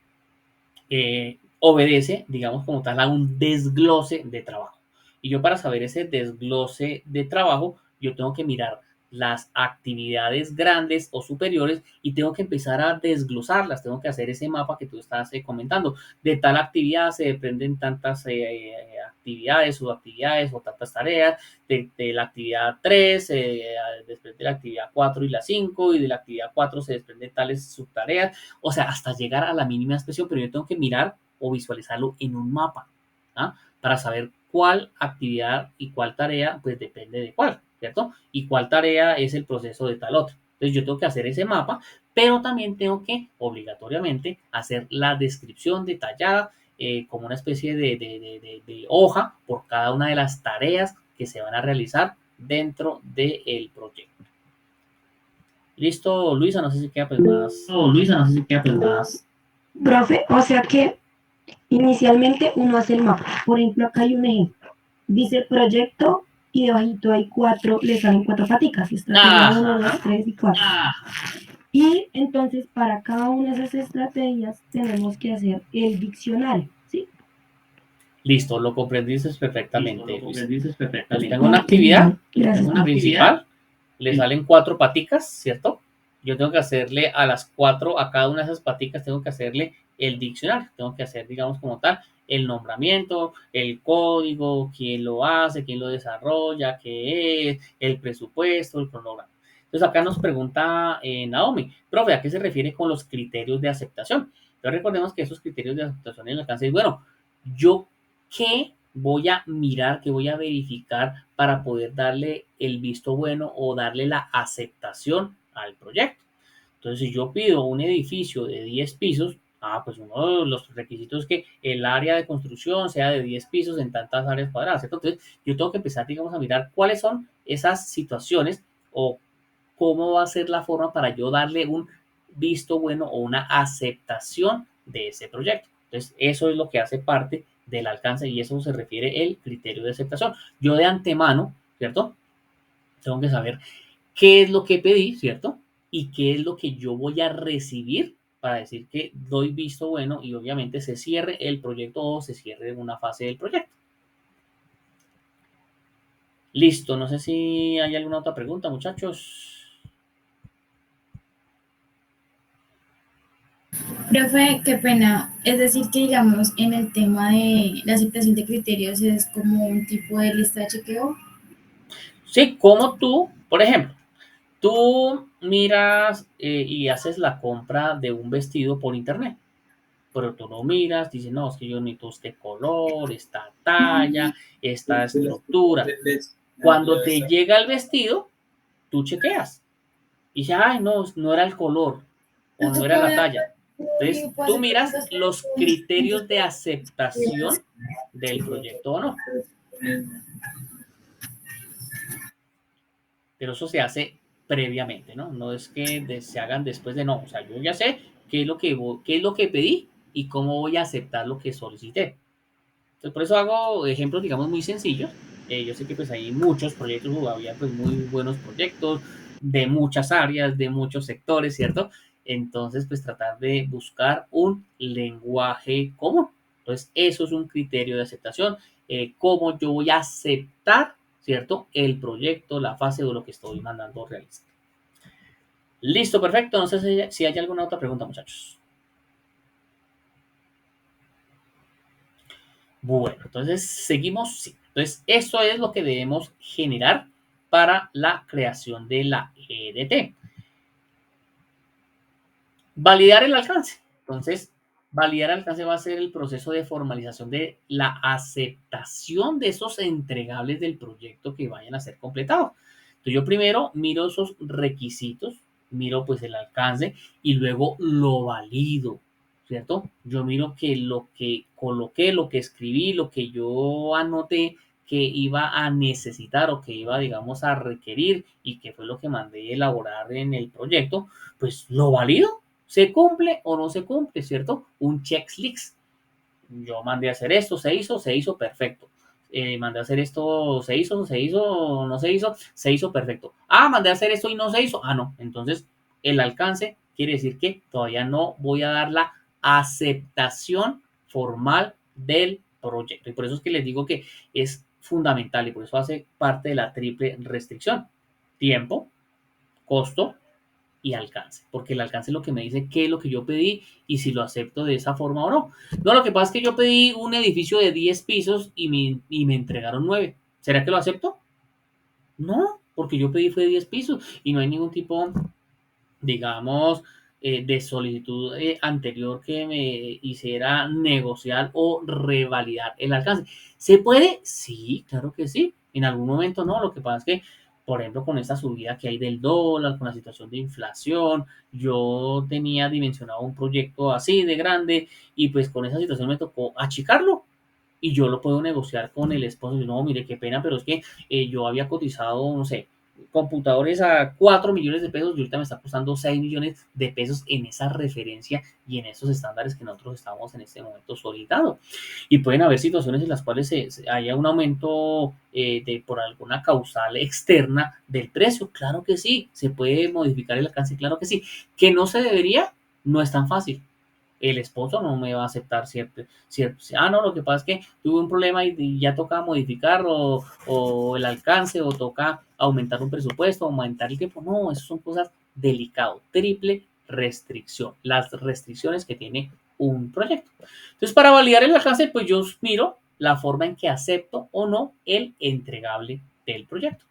Obedece, digamos, como tal, a un desglose de trabajo. Y yo para saber ese desglose de trabajo, yo tengo que mirar las actividades grandes o superiores y tengo que empezar a desglosarlas, tengo que hacer ese mapa que tú estás comentando. De tal actividad se desprenden tantas actividades, subactividades o tantas tareas, de la actividad 3 desprende la actividad 4 y la 5 y de la actividad 4 se desprenden tales subtareas, o sea, hasta llegar a la mínima expresión, pero yo tengo que mirar o visualizarlo en un mapa, para saber cuál actividad y cuál tarea, pues depende de cuál, ¿cierto? Y cuál tarea es el proceso de tal otro. Entonces yo tengo que hacer ese mapa, pero también tengo que obligatoriamente hacer la descripción detallada como una especie de hoja por cada una de las tareas que se van a realizar dentro del proyecto. Listo, Luisa, no sé si queda pues más. Luisa, no sé si queda pues más. Profe, o sea que inicialmente uno hace el mapa. Por ejemplo, acá hay un ejemplo. Dice proyecto y debajito hay cuatro, le salen cuatro paticas. Estrategia 1, 2, 3 y 4. Y entonces para cada una de esas estrategias tenemos que hacer el diccionario, ¿sí? Listo, lo comprendiste perfectamente, Luisa. Entonces, tengo Ah, una actividad gracias. principal, le salen 4 paticas, ¿cierto? Yo tengo que hacerle a las 4, a cada una de esas paticas, tengo que hacerle el diccionario, tengo que hacer, digamos, como tal, el nombramiento, el código, quién lo hace, quién lo desarrolla, qué es, el presupuesto, el cronograma. Entonces, acá nos pregunta Naomi, profe, ¿a qué se refiere con los criterios de aceptación? Entonces, recordemos que esos criterios de aceptación en el alcance es, bueno, yo qué voy a mirar, qué voy a verificar para poder darle el visto bueno o darle la aceptación al proyecto. Entonces, si yo pido un edificio de 10 pisos, pues uno de los requisitos es que el área de construcción sea de 10 pisos en tantas áreas cuadradas, ¿cierto? Entonces, yo tengo que empezar, digamos, a mirar cuáles son esas situaciones o cómo va a ser la forma para yo darle un visto bueno o una aceptación de ese proyecto. Entonces, eso es lo que hace parte del alcance y eso se refiere el criterio de aceptación. Yo de antemano, ¿cierto? Tengo que saber qué es lo que pedí, ¿cierto? Y qué es lo que yo voy a recibir para decir que doy visto bueno y obviamente se cierre el proyecto o se cierre una fase del proyecto. Listo, no sé si hay alguna otra pregunta, muchachos. Profe, qué pena. Es decir, que digamos, en el tema de la aceptación de criterios es como un tipo de lista de chequeo. Sí, como tú, por ejemplo, tú miras y haces la compra de un vestido por internet, pero tú no miras, dices, no, es que yo necesito este color, esta talla, esta estructura. Cuando te llega el vestido, tú chequeas y dices, ay, no, no era el color o no era la talla. Entonces, tú miras los criterios de aceptación del proyecto o no. Pero eso se hace previamente, ¿no? No es que se hagan después de no, o sea, yo ya sé qué es lo que pedí y cómo voy a aceptar lo que solicité. Entonces, por eso hago ejemplos, digamos, muy sencillos. Yo sé que pues hay muchos proyectos, había pues muy buenos proyectos de muchas áreas, de muchos sectores, ¿cierto? Entonces, pues tratar de buscar un lenguaje común. Entonces, eso es un criterio de aceptación. Cómo yo voy a aceptar, ¿cierto? El proyecto, la fase o lo que estoy mandando realizar. Listo, perfecto. No sé si hay alguna otra pregunta, muchachos. Bueno, entonces seguimos. Sí. Entonces, eso es lo que debemos generar para la creación de la EDT. Validar el alcance. Entonces, validar el alcance va a ser el proceso de formalización de la aceptación de esos entregables del proyecto que vayan a ser completados. Entonces, yo primero miro esos requisitos, miro pues el alcance y luego lo valido, ¿cierto? Yo miro que lo que coloqué, lo que escribí, lo que yo anoté que iba a necesitar o que iba, digamos, a requerir y que fue lo que mandé elaborar en el proyecto, pues lo valido. ¿Se cumple o no se cumple, cierto? Un checklist. Yo mandé a hacer esto, se hizo, perfecto. Mandé a hacer esto, se hizo, no se hizo, perfecto. Mandé a hacer esto y no se hizo. No. Entonces, el alcance quiere decir que todavía no voy a dar la aceptación formal del proyecto. Y por eso es que les digo que es fundamental y por eso hace parte de la triple restricción. Tiempo, costo y alcance, porque el alcance es lo que me dice qué es lo que yo pedí y si lo acepto de esa forma o no. No, lo que pasa es que yo pedí un edificio de 10 pisos y me entregaron 9. ¿Será que lo acepto? No, porque yo pedí fue 10 pisos y no hay ningún tipo, digamos, de solicitud anterior que me hiciera negociar o revalidar el alcance. ¿Se puede? Sí, claro que sí. En algún momento no. Lo que pasa es que, por ejemplo, con esta subida que hay del dólar, con la situación de inflación, yo tenía dimensionado un proyecto así de grande y pues con esa situación me tocó achicarlo. y yo lo puedo negociar con el esposo. No, mire, qué pena, pero es que yo había cotizado, no sé, computadores a 4 millones de pesos y ahorita me está costando 6 millones de pesos en esa referencia y en esos estándares que nosotros estamos en este momento solicitando. Y pueden haber situaciones en las cuales haya un aumento por alguna causal externa del precio. Claro que sí, se puede modificar el alcance, claro que sí. Que no se debería, no es tan fácil. El esposo no me va a aceptar no, lo que pasa es que tuve un problema y ya toca modificar o el alcance o toca aumentar un presupuesto, aumentar el tiempo. No, eso son cosas delicadas. Triple restricción, las restricciones que tiene un proyecto. Entonces, para validar el alcance, pues yo miro la forma en que acepto o no el entregable del proyecto.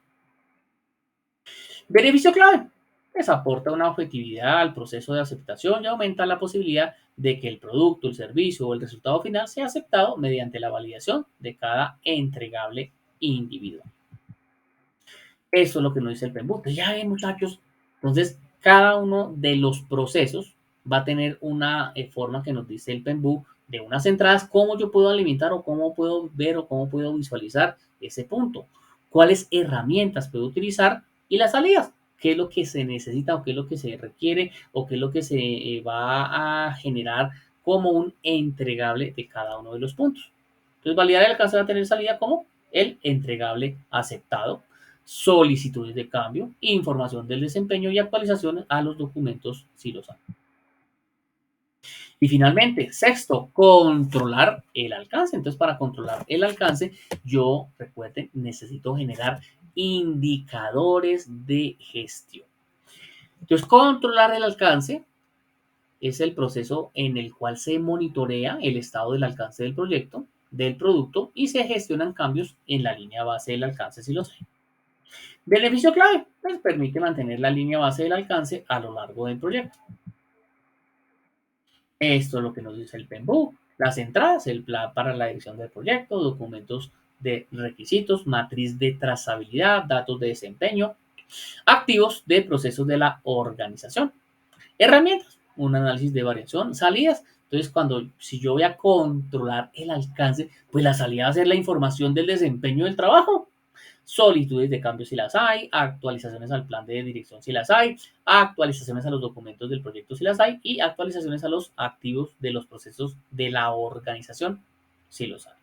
Beneficio clave. Pues aporta una objetividad al proceso de aceptación y aumenta la posibilidad de que el producto, el servicio o el resultado final sea aceptado mediante la validación de cada entregable individual. Eso es lo que nos dice el PMBOK. Entonces, ya ven, muchachos. Entonces, cada uno de los procesos va a tener una forma que nos dice el PMBOK de unas entradas, cómo yo puedo alimentar o cómo puedo ver o cómo puedo visualizar ese punto. Cuáles herramientas puedo utilizar y las salidas. Qué es lo que se necesita o qué es lo que se requiere o qué es lo que se va a generar como un entregable de cada uno de los puntos. Entonces, validar el alcance va a tener salida como el entregable aceptado, solicitudes de cambio, información del desempeño y actualizaciones a los documentos si los hay. Y finalmente, sexto, controlar el alcance. Entonces, para controlar el alcance, yo, recuerden, necesito generar indicadores de gestión. Entonces, controlar el alcance es el proceso en el cual se monitorea el estado del alcance del proyecto, del producto y se gestionan cambios en la línea base del alcance si los hay. Beneficio clave, pues permite mantener la línea base del alcance a lo largo del proyecto. Esto es lo que nos dice el PMBOK. Las entradas, el plan para la edición del proyecto, documentos de requisitos, matriz de trazabilidad, datos de desempeño, activos de procesos de la organización. Herramientas, un análisis de variación, salidas. Entonces, si yo voy a controlar el alcance, pues la salida va a ser la información del desempeño del trabajo. Solicitudes de cambio si las hay, actualizaciones al plan de dirección si las hay, actualizaciones a los documentos del proyecto si las hay y actualizaciones a los activos de los procesos de la organización si los hay.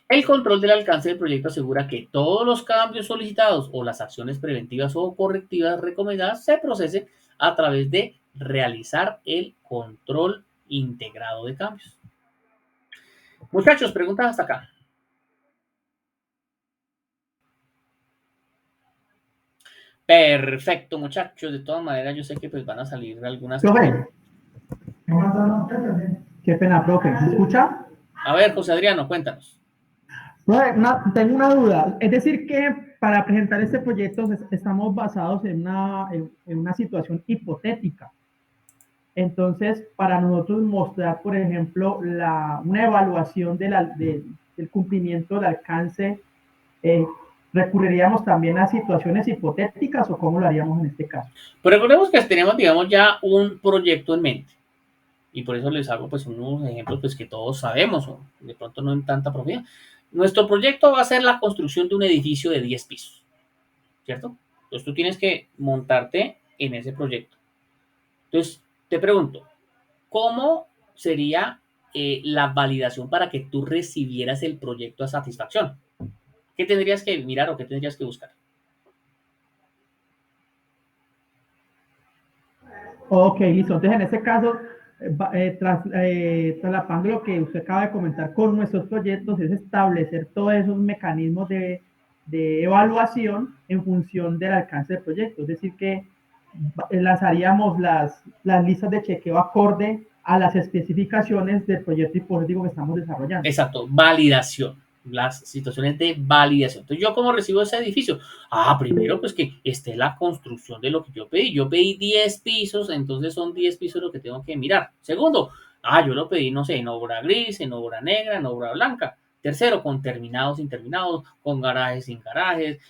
El control del alcance del proyecto asegura que todos los cambios solicitados o las acciones preventivas o correctivas recomendadas se procesen a través de realizar el control integrado de cambios. Muchachos, preguntas hasta acá. Perfecto, muchachos. De todas maneras, yo sé que pues van a salir algunas. Profe. Qué pena, profe. ¿Me escucha? A ver, José Adriano, cuéntanos. Profe, tengo una duda. Es decir, que para presentar este proyecto estamos basados en una situación hipotética. Entonces, para nosotros mostrar, por ejemplo, una evaluación del cumplimiento del alcance, ¿recurriríamos también a situaciones hipotéticas o cómo lo haríamos en este caso? Pues recordemos que tenemos, digamos, ya un proyecto en mente. Y por eso les hago pues unos ejemplos pues que todos sabemos, o de pronto no en tanta profundidad. Nuestro proyecto va a ser la construcción de un edificio de 10 pisos, ¿cierto? Entonces tú tienes que montarte en ese proyecto. Entonces, te pregunto, ¿cómo sería la validación para que tú recibieras el proyecto a satisfacción? ¿Qué tendrías que mirar o qué tendrías que buscar? Ok, listo. Entonces, en este caso, traslapando lo que usted acaba de comentar con nuestros proyectos, es establecer todos esos mecanismos de evaluación en función del alcance del proyecto. Es decir, que lanzaríamos las listas de chequeo acorde a las especificaciones del proyecto hipotético que estamos desarrollando. Exacto, validación, las situaciones de validación. Entonces, ¿yo cómo recibo ese edificio? Primero, pues que esté la construcción de lo que yo pedí. Yo pedí 10 pisos, entonces son 10 pisos lo que tengo que mirar. Segundo, yo lo pedí, no sé, en obra gris, en obra negra, en obra blanca. Tercero, con terminados, sin terminados, con garajes, sin garajes,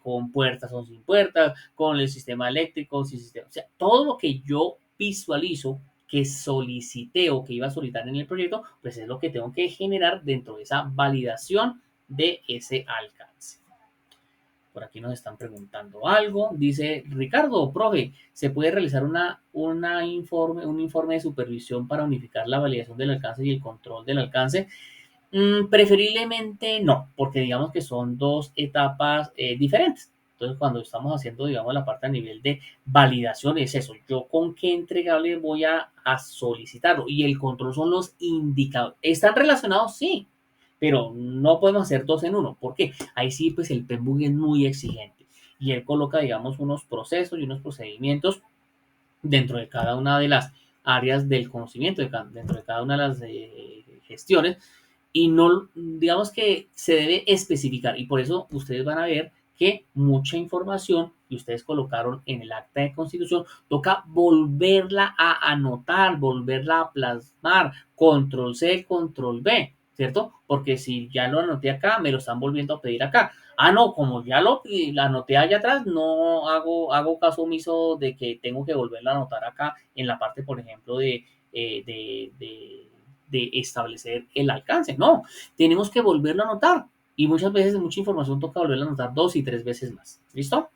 con puertas o sin puertas, con el sistema eléctrico, sin sistema. O sea, todo lo que yo visualizo que solicité o que iba a solicitar en el proyecto, pues es lo que tengo que generar dentro de esa validación de ese alcance. Por aquí nos están preguntando algo. Dice Ricardo, profe, ¿se puede realizar un informe de supervisión para unificar la validación del alcance y el control del alcance? Preferiblemente no, porque digamos que son dos etapas diferentes. Entonces, cuando estamos haciendo, digamos, la parte a nivel de validación, es eso, yo con qué entregable voy a solicitarlo. Y el control son los indicadores. ¿Están relacionados? Sí, pero no podemos hacer dos en uno. ¿Por qué? Ahí sí, pues el PMBOK es muy exigente. Y él coloca, digamos, unos procesos y unos procedimientos dentro de cada una de las áreas del conocimiento, dentro de cada una de las gestiones, y no, digamos que se debe especificar, y por eso ustedes van a ver que mucha información que ustedes colocaron en el acta de constitución toca volverla a anotar, volverla a plasmar, control C, control V, ¿cierto? Porque si ya lo anoté acá, me lo están volviendo a pedir acá. Ah, no, como ya lo anoté allá atrás, no hago caso omiso de que tengo que volverlo a anotar acá en la parte, por ejemplo, eh, de, de, de establecer el alcance. No, tenemos que volverlo a anotar. Y muchas veces mucha información toca volverla a anotar 2 y 3 veces más. ¿Listo?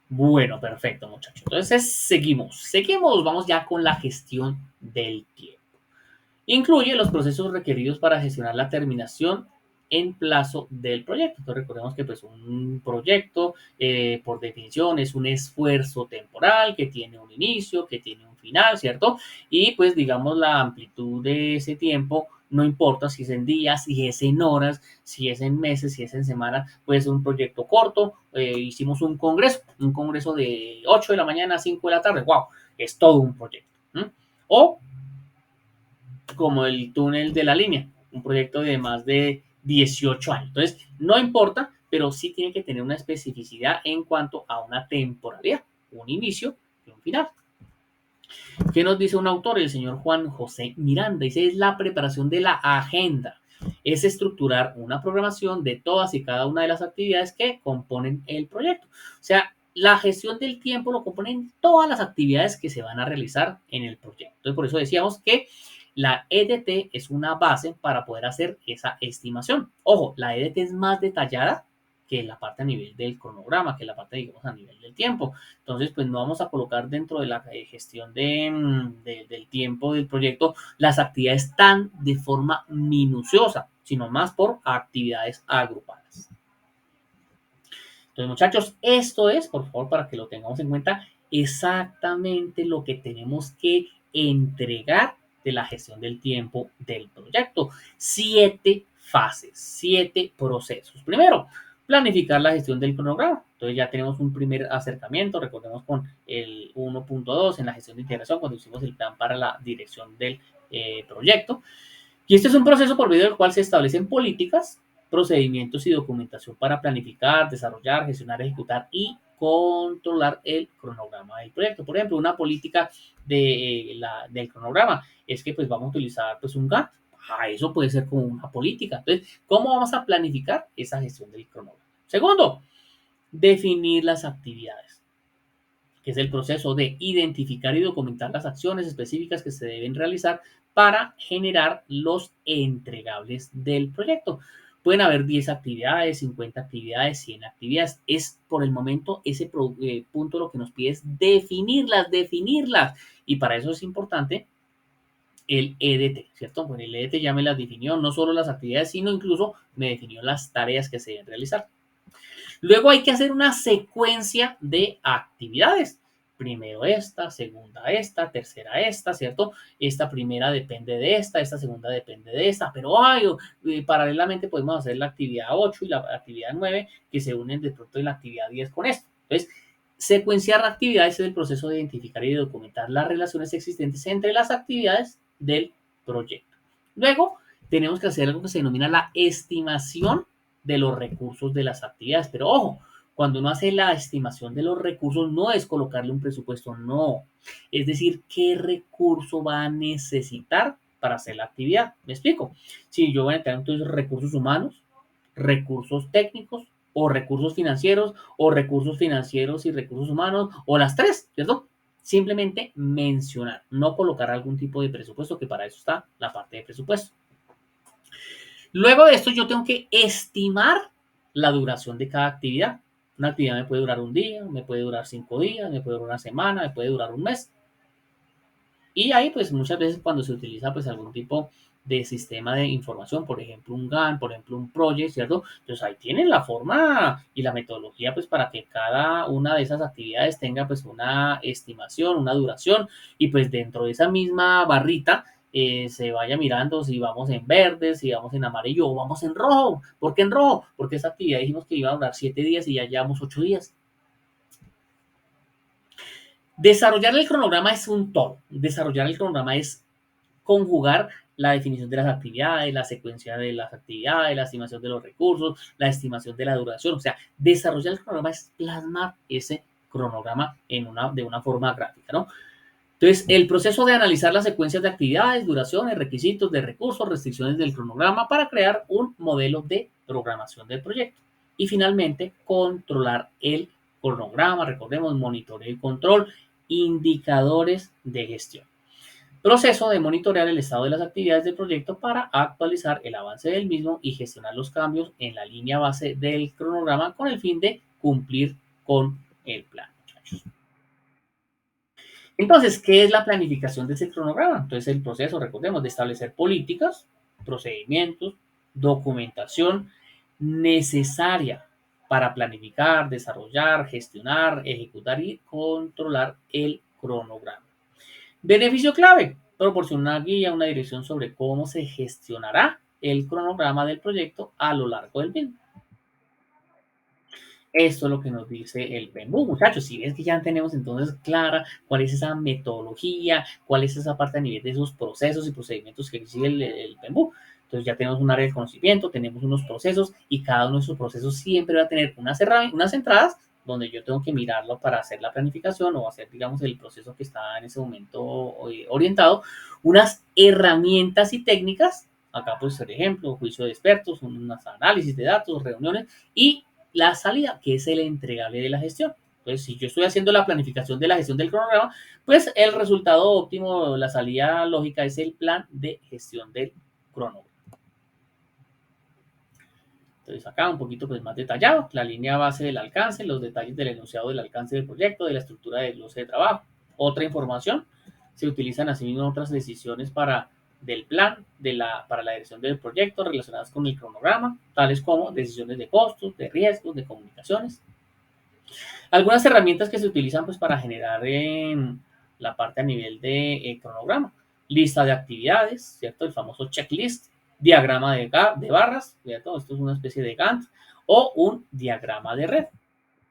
Bueno, perfecto, muchachos. Entonces, seguimos, vamos ya con la gestión del tiempo. Incluye los procesos requeridos para gestionar la terminación en plazo del proyecto. Entonces recordemos que pues un proyecto por definición es un esfuerzo temporal que tiene un inicio, que tiene un final, ¿cierto? Y pues digamos la amplitud de ese tiempo no importa si es en días, si es en horas, si es en meses, si es en semanas, puede ser un proyecto corto. Hicimos un congreso de 8 de la mañana a 5 de la tarde, wow, es todo un proyecto. O como el túnel de la línea, un proyecto de más de 18 años. Entonces, no importa, pero sí tiene que tener una especificidad en cuanto a una temporalidad, un inicio y un final. ¿Qué nos dice un autor? El señor Juan José Miranda. Dice, es la preparación de la agenda. Es estructurar una programación de todas y cada una de las actividades que componen el proyecto. O sea, la gestión del tiempo lo componen todas las actividades que se van a realizar en el proyecto. Entonces, por eso decíamos que la EDT es una base para poder hacer esa estimación. Ojo, la EDT es más detallada que la parte a nivel del cronograma, que la parte, digamos, a nivel del tiempo. Entonces, pues no vamos a colocar dentro de la gestión del tiempo del proyecto las actividades tan de forma minuciosa, sino más por actividades agrupadas. Entonces, muchachos, esto es, por favor, para que lo tengamos en cuenta, exactamente lo que tenemos que entregar de la gestión del tiempo del proyecto. 7 fases, 7 procesos. Primero, planificar la gestión del cronograma. Entonces ya tenemos un primer acercamiento, recordemos con el 1.2 en la gestión de integración, cuando hicimos el plan para la dirección del proyecto. Y este es un proceso por medio del cual se establecen políticas, procedimientos y documentación para planificar, desarrollar, gestionar, ejecutar y controlar el cronograma del proyecto. Por ejemplo, una política del cronograma es que pues vamos a utilizar pues un GAT. Eso puede ser como una política. Entonces, ¿cómo vamos a planificar esa gestión del cronograma? Segundo, definir las actividades, que es el proceso de identificar y documentar las acciones específicas que se deben realizar para generar los entregables del proyecto. Pueden haber 10 actividades, 50 actividades, 100 actividades. Es por el momento ese punto lo que nos pide es definirlas. Y para eso es importante el EDT, ¿cierto? Bueno, el EDT ya me las definió, no solo las actividades, sino incluso me definió las tareas que se deben realizar. Luego hay que hacer una secuencia de actividades. Primero esta, segunda esta, tercera esta, ¿cierto? Esta primera depende de esta segunda depende de esta, pero paralelamente podemos hacer la actividad 8 y la actividad 9 que se unen de pronto en la actividad 10 con esto. Entonces, secuenciar actividades es el proceso de identificar y documentar las relaciones existentes entre las actividades del proyecto. Luego, tenemos que hacer algo que se denomina la estimación de los recursos de las actividades. Pero ojo, cuando uno hace la estimación de los recursos, no es colocarle un presupuesto, no. Es decir, qué recurso va a necesitar para hacer la actividad. ¿Me explico? Si yo voy a tener entonces recursos humanos, recursos técnicos o recursos financieros y recursos humanos, o las tres, ¿cierto? Simplemente mencionar, no colocar algún tipo de presupuesto, que para eso está la parte de presupuesto. Luego de esto yo tengo que estimar la duración de cada actividad. Una actividad me puede durar un día, me puede durar 5 días, me puede durar una semana, me puede durar un mes. Y ahí pues muchas veces cuando se utiliza pues algún tipo de sistema de información, por ejemplo un GAN, por ejemplo un Project, ¿cierto? Entonces ahí tienen la forma y la metodología pues para que cada una de esas actividades tenga pues una estimación, una duración y pues dentro de esa misma barrita se vaya mirando si vamos en verde, si vamos en amarillo o vamos en rojo. ¿Por qué en rojo? Porque esa actividad dijimos que iba a durar 7 días y ya llevamos 8 días. Desarrollar el cronograma es un todo. Desarrollar el cronograma es conjugar la definición de las actividades, la secuencia de las actividades, la estimación de los recursos, la estimación de la duración. O sea, desarrollar el cronograma es plasmar ese cronograma de una forma gráfica, ¿no? Entonces, el proceso de analizar las secuencias de actividades, duraciones, requisitos de recursos, restricciones del cronograma para crear un modelo de programación del proyecto. Y finalmente, controlar el cronograma, recordemos, monitoreo y control, indicadores de gestión. Proceso de monitorear el estado de las actividades del proyecto para actualizar el avance del mismo y gestionar los cambios en la línea base del cronograma con el fin de cumplir con el plan, muchachos. Entonces, ¿qué es la planificación de ese cronograma? Entonces, el proceso, recordemos, de establecer políticas, procedimientos, documentación necesaria para planificar, desarrollar, gestionar, ejecutar y controlar el cronograma. Beneficio clave, proporciona una guía, una dirección sobre cómo se gestionará el cronograma del proyecto a lo largo del mismo. Esto es lo que nos dice el PMBOK, muchachos. Si ves que ya tenemos entonces clara cuál es esa metodología, cuál es esa parte a nivel de esos procesos y procedimientos que sigue el PMBOK. Entonces ya tenemos un área de conocimiento, tenemos unos procesos y cada uno de esos procesos siempre va a tener unas entradas donde yo tengo que mirarlo para hacer la planificación o hacer, digamos, el proceso que está en ese momento orientado, unas herramientas y técnicas, acá pues por ejemplo, juicio de expertos, unos análisis de datos, reuniones y la salida, que es el entregable de la gestión. Entonces, si yo estoy haciendo la planificación de la gestión del cronograma, pues el resultado óptimo, la salida lógica es el plan de gestión del cronograma. Entonces, acá un poquito pues, más detallado, la línea base del alcance, los detalles del enunciado del alcance del proyecto, de la estructura del glosario de trabajo. Otra información, se utilizan asimismo otras decisiones del plan para la dirección del proyecto relacionadas con el cronograma, tales como decisiones de costos, de riesgos, de comunicaciones. Algunas herramientas que se utilizan pues, para generar la parte a nivel de cronograma. Lista de actividades, ¿cierto? El famoso checklist, diagrama de barras, ¿cierto? Esto es una especie de Gantt, o un diagrama de red.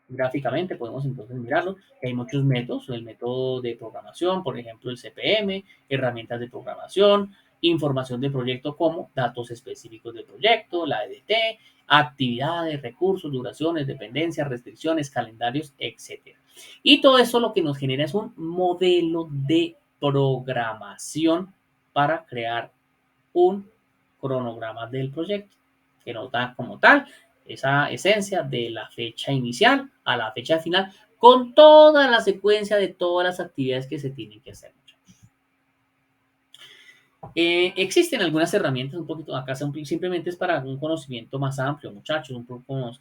Gráficamente podemos entonces mirarlo. Hay muchos métodos, el método de programación, por ejemplo el CPM, herramientas de programación, información de proyecto como datos específicos del proyecto, la EDT, actividades, recursos, duraciones, dependencias, restricciones, calendarios, etc. Y todo eso lo que nos genera es un modelo de programación para crear un cronograma del proyecto que nos da como tal esa esencia de la fecha inicial a la fecha final con toda la secuencia de todas las actividades que se tienen que hacer. Existen algunas herramientas un poquito acá, simplemente es para un conocimiento más amplio, muchachos, un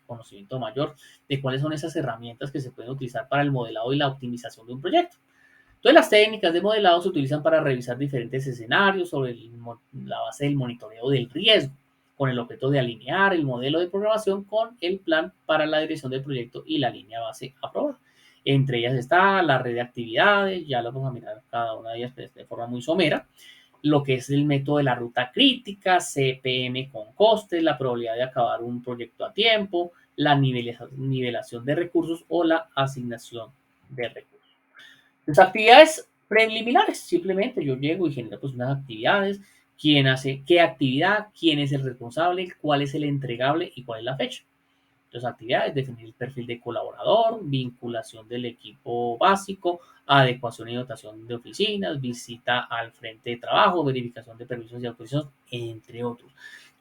conocimiento mayor de cuáles son esas herramientas que se pueden utilizar para el modelado y la optimización de un proyecto. Entonces, las técnicas de modelado se utilizan para revisar diferentes escenarios sobre la base del monitoreo del riesgo, con el objeto de alinear el modelo de programación con el plan para la dirección del proyecto y la línea base aprobada. Entre ellas está la red de actividades, ya lo vamos a mirar cada una de ellas de forma muy somera, lo que es el método de la ruta crítica, CPM con costes, la probabilidad de acabar un proyecto a tiempo, la nivelación de recursos o la asignación de recursos. Las actividades preliminares, simplemente yo llego y genero pues unas actividades, quién hace qué actividad, quién es el responsable, cuál es el entregable y cuál es la fecha. Las actividades, definir el perfil de colaborador, vinculación del equipo básico, adecuación y dotación de oficinas, visita al frente de trabajo, verificación de permisos y autorizaciones, entre otros.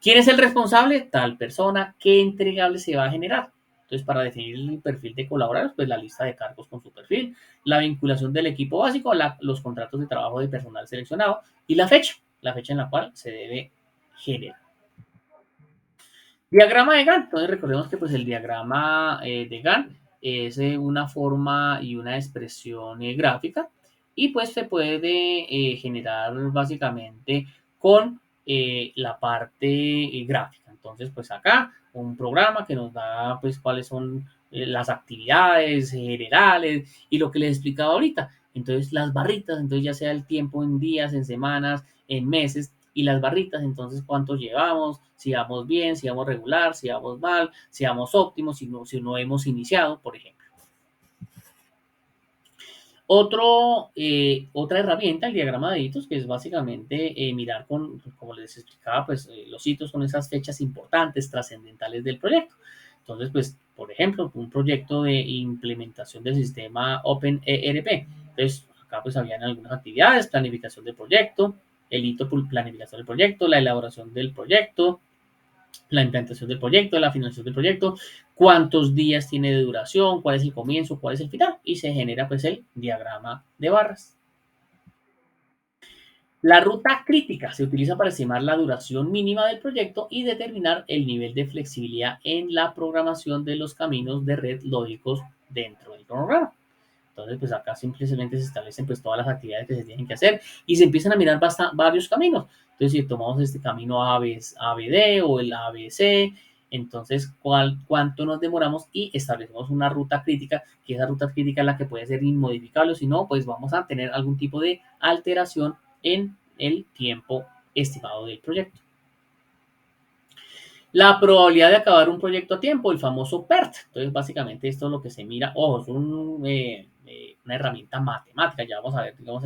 ¿Quién es el responsable? Tal persona. ¿Qué entregable se va a generar? Entonces, para definir el perfil de colaboradores, pues la lista de cargos con su perfil, la vinculación del equipo básico, los contratos de trabajo de personal seleccionado y la fecha en la cual se debe generar. Diagrama de Gantt. Entonces, recordemos que pues el diagrama de Gantt es una forma y una expresión gráfica y pues se puede generar básicamente con la parte gráfica. Entonces, pues acá un programa que nos da pues cuáles son las actividades generales y lo que les explicaba ahorita. Entonces, las barritas, entonces ya sea el tiempo en días, en semanas, en meses, y las barritas, entonces cuánto llevamos, si vamos bien, si vamos regular, si vamos mal, si vamos óptimos, si no hemos iniciado, por ejemplo. Otra herramienta, el diagrama de hitos, que es básicamente mirar como les explicaba, pues los hitos son esas fechas importantes, trascendentales del proyecto. Entonces, pues, por ejemplo, un proyecto de implementación del sistema OpenERP. Entonces, acá pues habían algunas actividades, planificación del proyecto, el hito planificación del proyecto, la elaboración del proyecto, la implantación del proyecto, la financiación del proyecto, cuántos días tiene de duración, cuál es el comienzo, cuál es el final, y se genera pues el diagrama de barras. La ruta crítica se utiliza para estimar la duración mínima del proyecto y determinar el nivel de flexibilidad en la programación de los caminos de red lógicos dentro del programa. Entonces, pues acá simplemente se establecen pues todas las actividades que se tienen que hacer y se empiezan a mirar varios caminos. Entonces, si tomamos este camino ABD o el ABC, entonces, ¿cuánto nos demoramos? Y establecemos una ruta crítica, que esa ruta crítica es la que puede ser inmodificable, o si no, pues vamos a tener algún tipo de alteración en el tiempo estimado del proyecto. La probabilidad de acabar un proyecto a tiempo, el famoso PERT. Entonces, básicamente esto es lo que se mira. Ojo, es una herramienta matemática. Ya vamos a ver, digamos,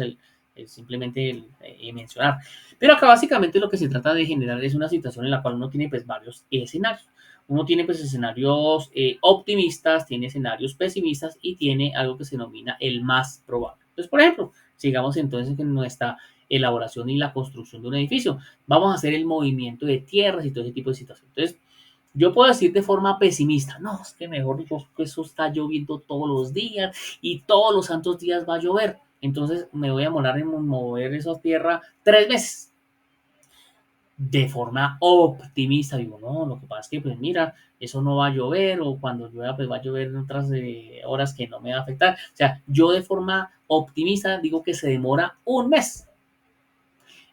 simplemente mencionar. Pero acá básicamente lo que se trata de generar es una situación en la cual uno tiene pues varios escenarios. Uno tiene pues escenarios optimistas, tiene escenarios pesimistas y tiene algo que se denomina el más probable. Entonces, por ejemplo, sigamos entonces en nuestra elaboración y la construcción de un edificio. Vamos a hacer el movimiento de tierras y todo ese tipo de situaciones. Entonces, yo puedo decir de forma pesimista, no, es que mejor dicho, eso está lloviendo todos los días y todos los santos días va a llover. Entonces, me voy a demorar en mover esa tierra 3 meses. De forma optimista, digo, no, lo que pasa es que, pues mira, eso no va a llover o cuando llueva, pues va a llover en otras horas que no me va a afectar. O sea, yo de forma optimista digo que se demora 1 mes.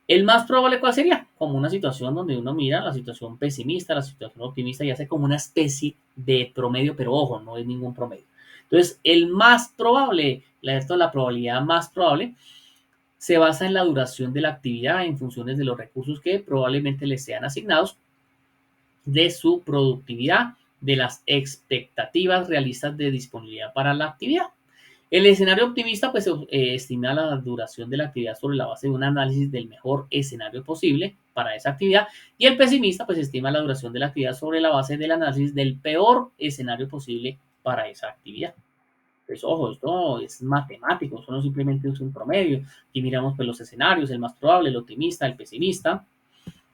El más probable, ¿cuál sería? Como una situación donde uno mira la situación pesimista, la situación optimista y hace como una especie de promedio, pero ojo, no es ningún promedio. Entonces, el más probable, la probabilidad más probable, se basa en la duración de la actividad en funciones de los recursos que probablemente les sean asignados, de su productividad, de las expectativas realistas de disponibilidad para la actividad. El escenario optimista pues estima la duración de la actividad sobre la base de un análisis del mejor escenario posible para esa actividad y el pesimista pues estima la duración de la actividad sobre la base del análisis del peor escenario posible para esa actividad. Pues ojo, esto es matemático, esto no simplemente es un promedio. Aquí miramos pues los escenarios, el más probable, el optimista, el pesimista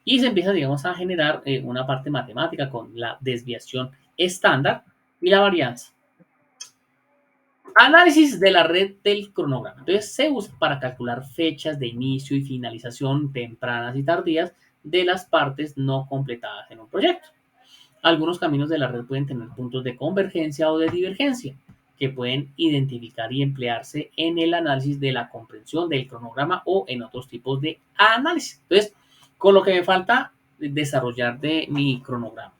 y se empieza digamos a generar una parte matemática con la desviación estándar y la varianza. Análisis de la red del cronograma. Entonces se usa para calcular fechas de inicio y finalización tempranas y tardías de las partes no completadas en un proyecto. Algunos caminos de la red pueden tener puntos de convergencia o de divergencia que pueden identificar y emplearse en el análisis de la comprensión del cronograma o en otros tipos de análisis. Entonces, con lo que me falta desarrollar de mi cronograma,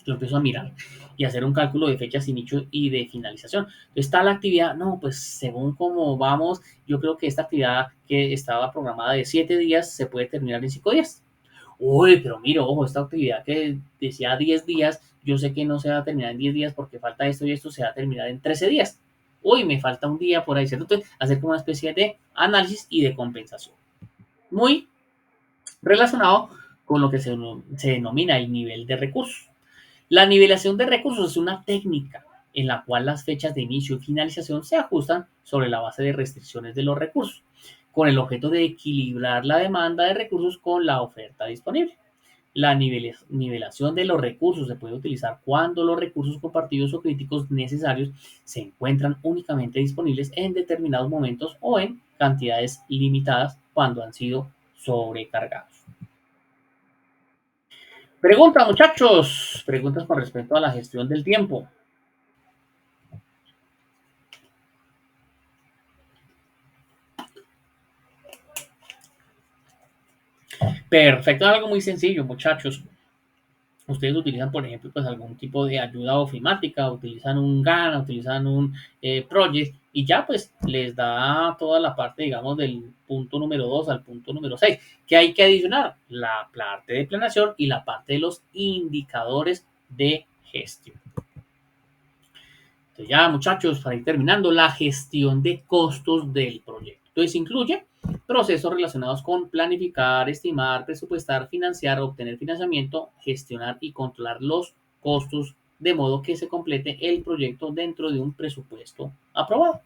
lo empiezo a mirar y hacer un cálculo de fechas, inicio y de finalización. Entonces, está la actividad, no, pues según cómo vamos, yo creo que esta actividad que estaba programada de 7 días se puede terminar en 5 días. Uy, pero mira, ojo, esta actividad que decía 10 días, yo sé que no se va a terminar en 10 días porque falta esto y esto se va a terminar en 13 días. Uy, me falta un día por ahí, ¿cierto? Entonces, hacer como una especie de análisis y de compensación. Muy relacionado con lo que se denomina el nivel de recursos. La nivelación de recursos es una técnica en la cual las fechas de inicio y finalización se ajustan sobre la base de restricciones de los recursos, con el objeto de equilibrar la demanda de recursos con la oferta disponible. La nivelación de los recursos se puede utilizar cuando los recursos compartidos o críticos necesarios se encuentran únicamente disponibles en determinados momentos o en cantidades limitadas cuando han sido sobrecargados. Pregunta, muchachos. Preguntas con respecto a la gestión del tiempo. Perfecto, algo muy sencillo, muchachos. Ustedes utilizan, por ejemplo, pues algún tipo de ayuda ofimática, utilizan un GAN, utilizan un Project y ya pues les da toda la parte, digamos, del punto número 2 al punto número 6. ¿Qué hay que adicionar? La parte de planeación y la parte de los indicadores de gestión. Entonces ya, muchachos, para ir terminando, la gestión de costos del proyecto. Entonces incluye procesos relacionados con planificar, estimar, presupuestar, financiar, obtener financiamiento, gestionar y controlar los costos de modo que se complete el proyecto dentro de un presupuesto aprobado.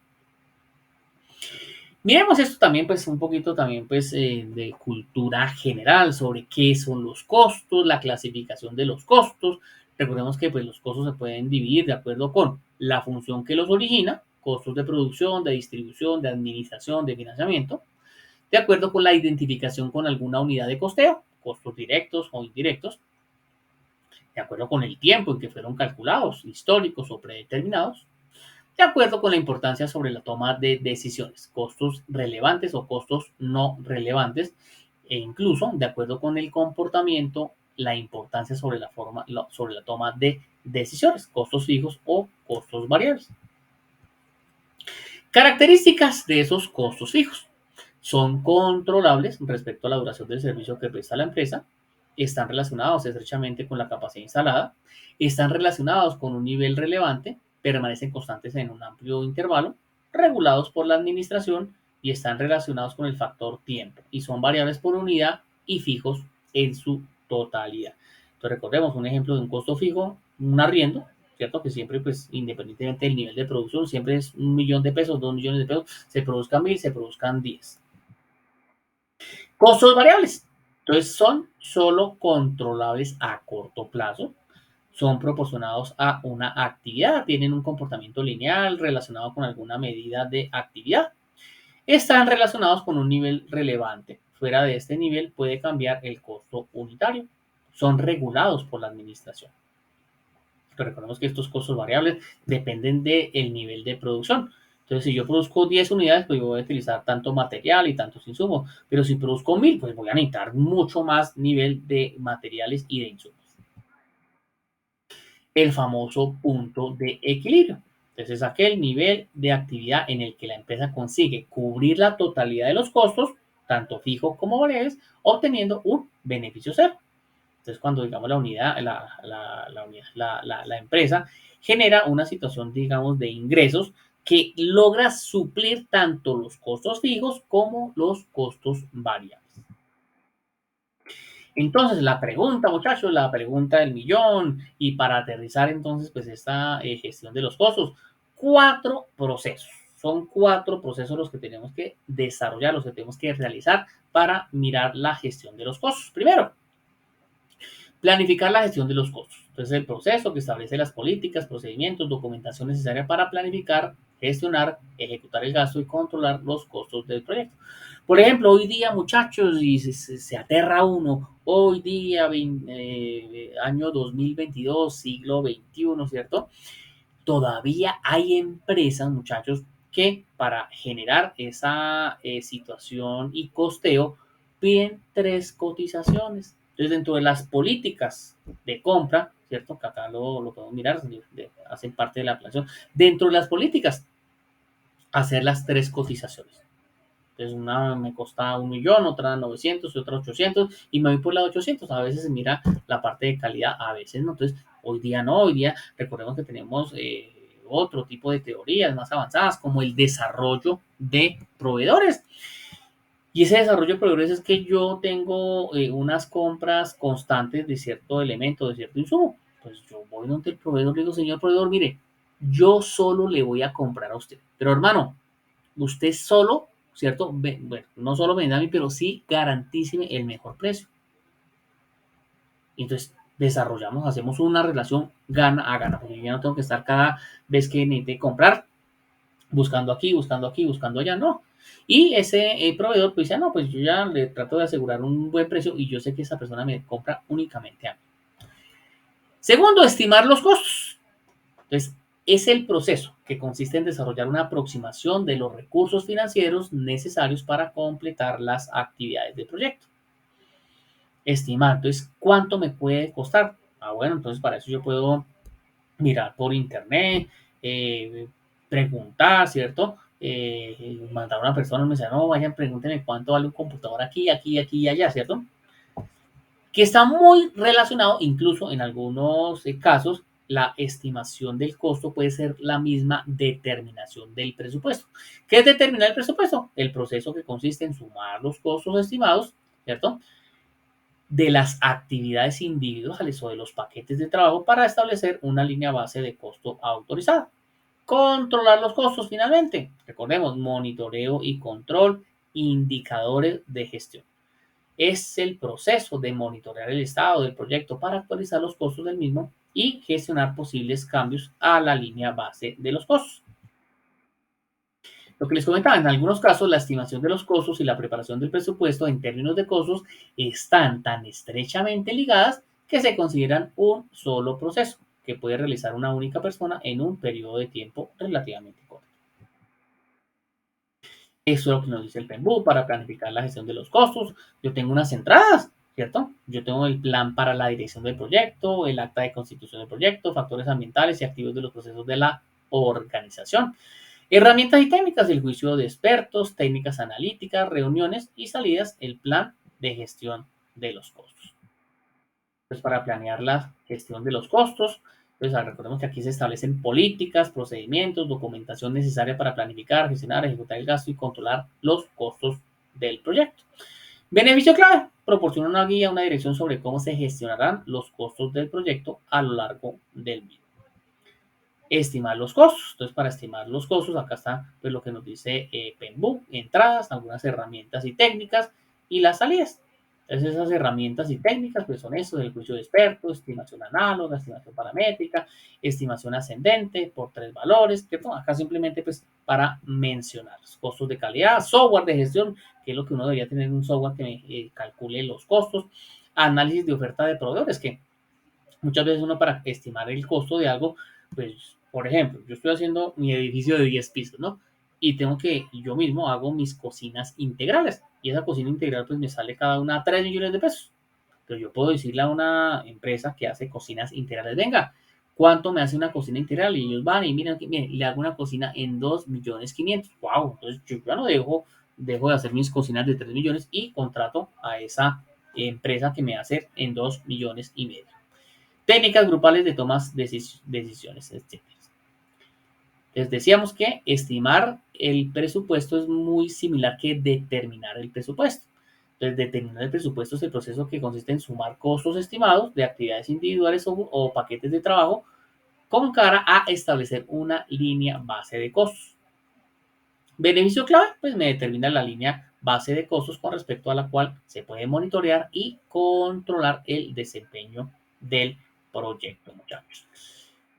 Miremos esto también, pues, un poquito también, pues, de cultura general sobre qué son los costos, la clasificación de los costos. Recordemos que, pues, los costos se pueden dividir de acuerdo con la función que los origina, costos de producción, de distribución, de administración, de financiamiento, de acuerdo con la identificación con alguna unidad de costeo, costos directos o indirectos, de acuerdo con el tiempo en que fueron calculados, históricos o predeterminados, de acuerdo con la importancia sobre la toma de decisiones, costos relevantes o costos no relevantes, e incluso de acuerdo con el comportamiento, la importancia sobre la toma de decisiones, costos fijos o costos variables. Características de esos costos fijos. Son controlables respecto a la duración del servicio que presta la empresa, están relacionados estrechamente con la capacidad instalada, están relacionados con un nivel relevante, permanecen constantes en un amplio intervalo, regulados por la administración y están relacionados con el factor tiempo y son variables por unidad y fijos en su totalidad. Entonces recordemos un ejemplo de un costo fijo, un arriendo, ¿cierto? Que siempre, pues, independientemente del nivel de producción, siempre es 1.000.000 de pesos, 2.000.000 de pesos, se produzcan 1.000, se produzcan 10. Costos variables. Entonces son solo controlables a corto plazo, son proporcionados a una actividad, tienen un comportamiento lineal relacionado con alguna medida de actividad, están relacionados con un nivel relevante. Fuera de este nivel puede cambiar el costo unitario. Son regulados por la administración. Pero recordemos que estos costos variables dependen del nivel de producción. Entonces, si yo produzco 10 unidades, pues voy a utilizar tanto material y tantos insumos. Pero si produzco 1.000, pues voy a necesitar mucho más nivel de materiales y de insumos. El famoso punto de equilibrio. Entonces, es aquel nivel de actividad en el que la empresa consigue cubrir la totalidad de los costos, tanto fijos como variables, obteniendo un beneficio cero. Entonces, cuando, digamos, la empresa genera una situación, digamos, de ingresos que logra suplir tanto los costos fijos como los costos variables. Entonces, la pregunta, muchachos, la pregunta del millón, y para aterrizar entonces, pues, esta gestión de los costos, 4 procesos. Son 4 procesos los que tenemos que desarrollar, los que tenemos que realizar para mirar la gestión de los costos. Primero, planificar la gestión de los costos. Entonces, el proceso que establece las políticas, procedimientos, documentación necesaria para planificar, gestionar, ejecutar el gasto y controlar los costos del proyecto. Por ejemplo, hoy día, muchachos, y se aterra uno, hoy día, año 2022, siglo XXI, ¿cierto? Todavía hay empresas, muchachos, que para generar esa situación y costeo piden 3 cotizaciones. Entonces, dentro de las políticas de compra, ¿cierto? Que acá lo podemos mirar, hacen parte de la planeación. Dentro de las políticas, hacer las 3 cotizaciones. Entonces, una me costaba 1.000.000, otra 900, otra 800, y me voy por la 800. A veces se mira la parte de calidad, a veces no. Entonces, hoy día no, hoy día recordemos que tenemos otro tipo de teorías más avanzadas, como el desarrollo de proveedores. Y ese desarrollo de proveedores es que yo tengo unas compras constantes de cierto elemento, de cierto insumo. Pues yo voy donde el proveedor, le digo, señor proveedor, mire, yo solo le voy a comprar a usted. Pero hermano, usted solo, ¿cierto? Bueno, no solo venda a mí, pero sí garantíceme el mejor precio. Y entonces desarrollamos, hacemos una relación gana a gana, porque yo ya no tengo que estar cada vez que necesite comprar buscando aquí, buscando aquí, buscando allá, no. Y ese proveedor pues dice, no, pues yo ya le trato de asegurar un buen precio y yo sé que esa persona me compra únicamente a mí. Segundo, estimar los costos. Entonces, es el proceso que consiste en desarrollar una aproximación de los recursos financieros necesarios para completar las actividades del proyecto. Estimar, entonces, ¿cuánto me puede costar? Ah, bueno, entonces para eso yo puedo mirar por internet, preguntar, ¿cierto? Mandar a una persona, me dice, no, vayan, pregúntenme cuánto vale un computador aquí, aquí, aquí y allá, ¿cierto? Que está muy relacionado, incluso en algunos casos, la estimación del costo puede ser la misma determinación del presupuesto. ¿Qué es determinar el presupuesto? El proceso que consiste en sumar los costos estimados, ¿cierto? De las actividades individuales o de los paquetes de trabajo para establecer una línea base de costo autorizada. Controlar los costos finalmente. Recordemos, monitoreo y control, indicadores de gestión. Es el proceso de monitorear el estado del proyecto para actualizar los costos del mismo y gestionar posibles cambios a la línea base de los costos. Lo que les comentaba, en algunos casos la estimación de los costos y la preparación del presupuesto en términos de costos están tan estrechamente ligadas que se consideran un solo proceso que puede realizar una única persona en un periodo de tiempo relativamente corto. Eso es lo que nos dice el PMBOK para planificar la gestión de los costos. Yo tengo unas entradas, ¿cierto? Yo tengo el plan para la dirección del proyecto, el acta de constitución del proyecto, factores ambientales y activos de los procesos de la organización. Herramientas y técnicas, el juicio de expertos, técnicas analíticas, reuniones y salidas, el plan de gestión de los costos. Pues para planear la gestión de los costos, pues recordemos que aquí se establecen políticas, procedimientos, documentación necesaria para planificar, gestionar, ejecutar el gasto y controlar los costos del proyecto. Beneficio clave, proporciona una guía, una dirección sobre cómo se gestionarán los costos del proyecto a lo largo del mismo. Estimar los costos. Entonces, para estimar los costos, acá está pues, lo que nos dice PMBOK, entradas, algunas herramientas y técnicas y las salidas. Entonces, esas herramientas y técnicas pues, son estos, el juicio de expertos, estimación análoga, estimación paramétrica, estimación ascendente por 3 valores, que bueno, acá simplemente pues para mencionar los costos de calidad, software de gestión, que es lo que uno debería tener un software que calcule los costos, análisis de oferta de proveedores, que muchas veces uno para estimar el costo de algo, pues por ejemplo, yo estoy haciendo mi edificio de 10 pisos, ¿no? Y tengo que, yo mismo hago mis cocinas integrales. Y esa cocina integral, pues me sale cada una a 3 millones de pesos. Pero yo puedo decirle a una empresa que hace cocinas integrales, venga, ¿cuánto me hace una cocina integral? Y ellos van y miren, le hago una cocina en 2 millones 500. ¡Wow! Entonces yo ya no dejo de hacer mis cocinas de 3 millones y contrato a esa empresa que me hace en 2 millones y medio. Técnicas grupales de tomas decisiones, etc. Les decíamos que estimar el presupuesto es muy similar que determinar el presupuesto. Entonces, determinar el presupuesto es el proceso que consiste en sumar costos estimados de actividades individuales o paquetes de trabajo con cara a establecer una línea base de costos. Beneficio clave, pues me determina la línea base de costos con respecto a la cual se puede monitorear y controlar el desempeño del proyecto, muchachos.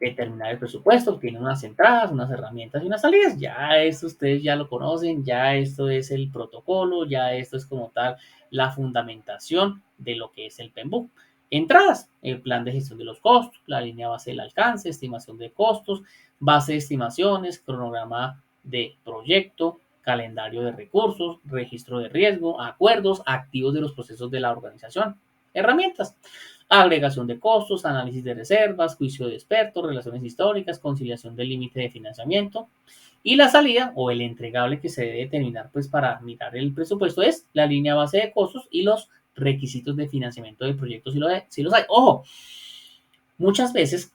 Determinar el presupuesto, tiene unas entradas, unas herramientas y unas salidas. Ya esto ustedes ya lo conocen, ya esto es el protocolo, ya esto es como tal la fundamentación de lo que es el PMBOK. Entradas, el plan de gestión de los costos, la línea base del alcance, estimación de costos, base de estimaciones, cronograma de proyecto, calendario de recursos, registro de riesgo, acuerdos, activos de los procesos de la organización. Herramientas, agregación de costos, análisis de reservas, juicio de expertos, relaciones históricas, conciliación del límite de financiamiento. Y la salida o el entregable que se debe determinar pues para mirar el presupuesto es la línea base de costos y los requisitos de financiamiento del proyecto si los hay. Ojo, muchas veces,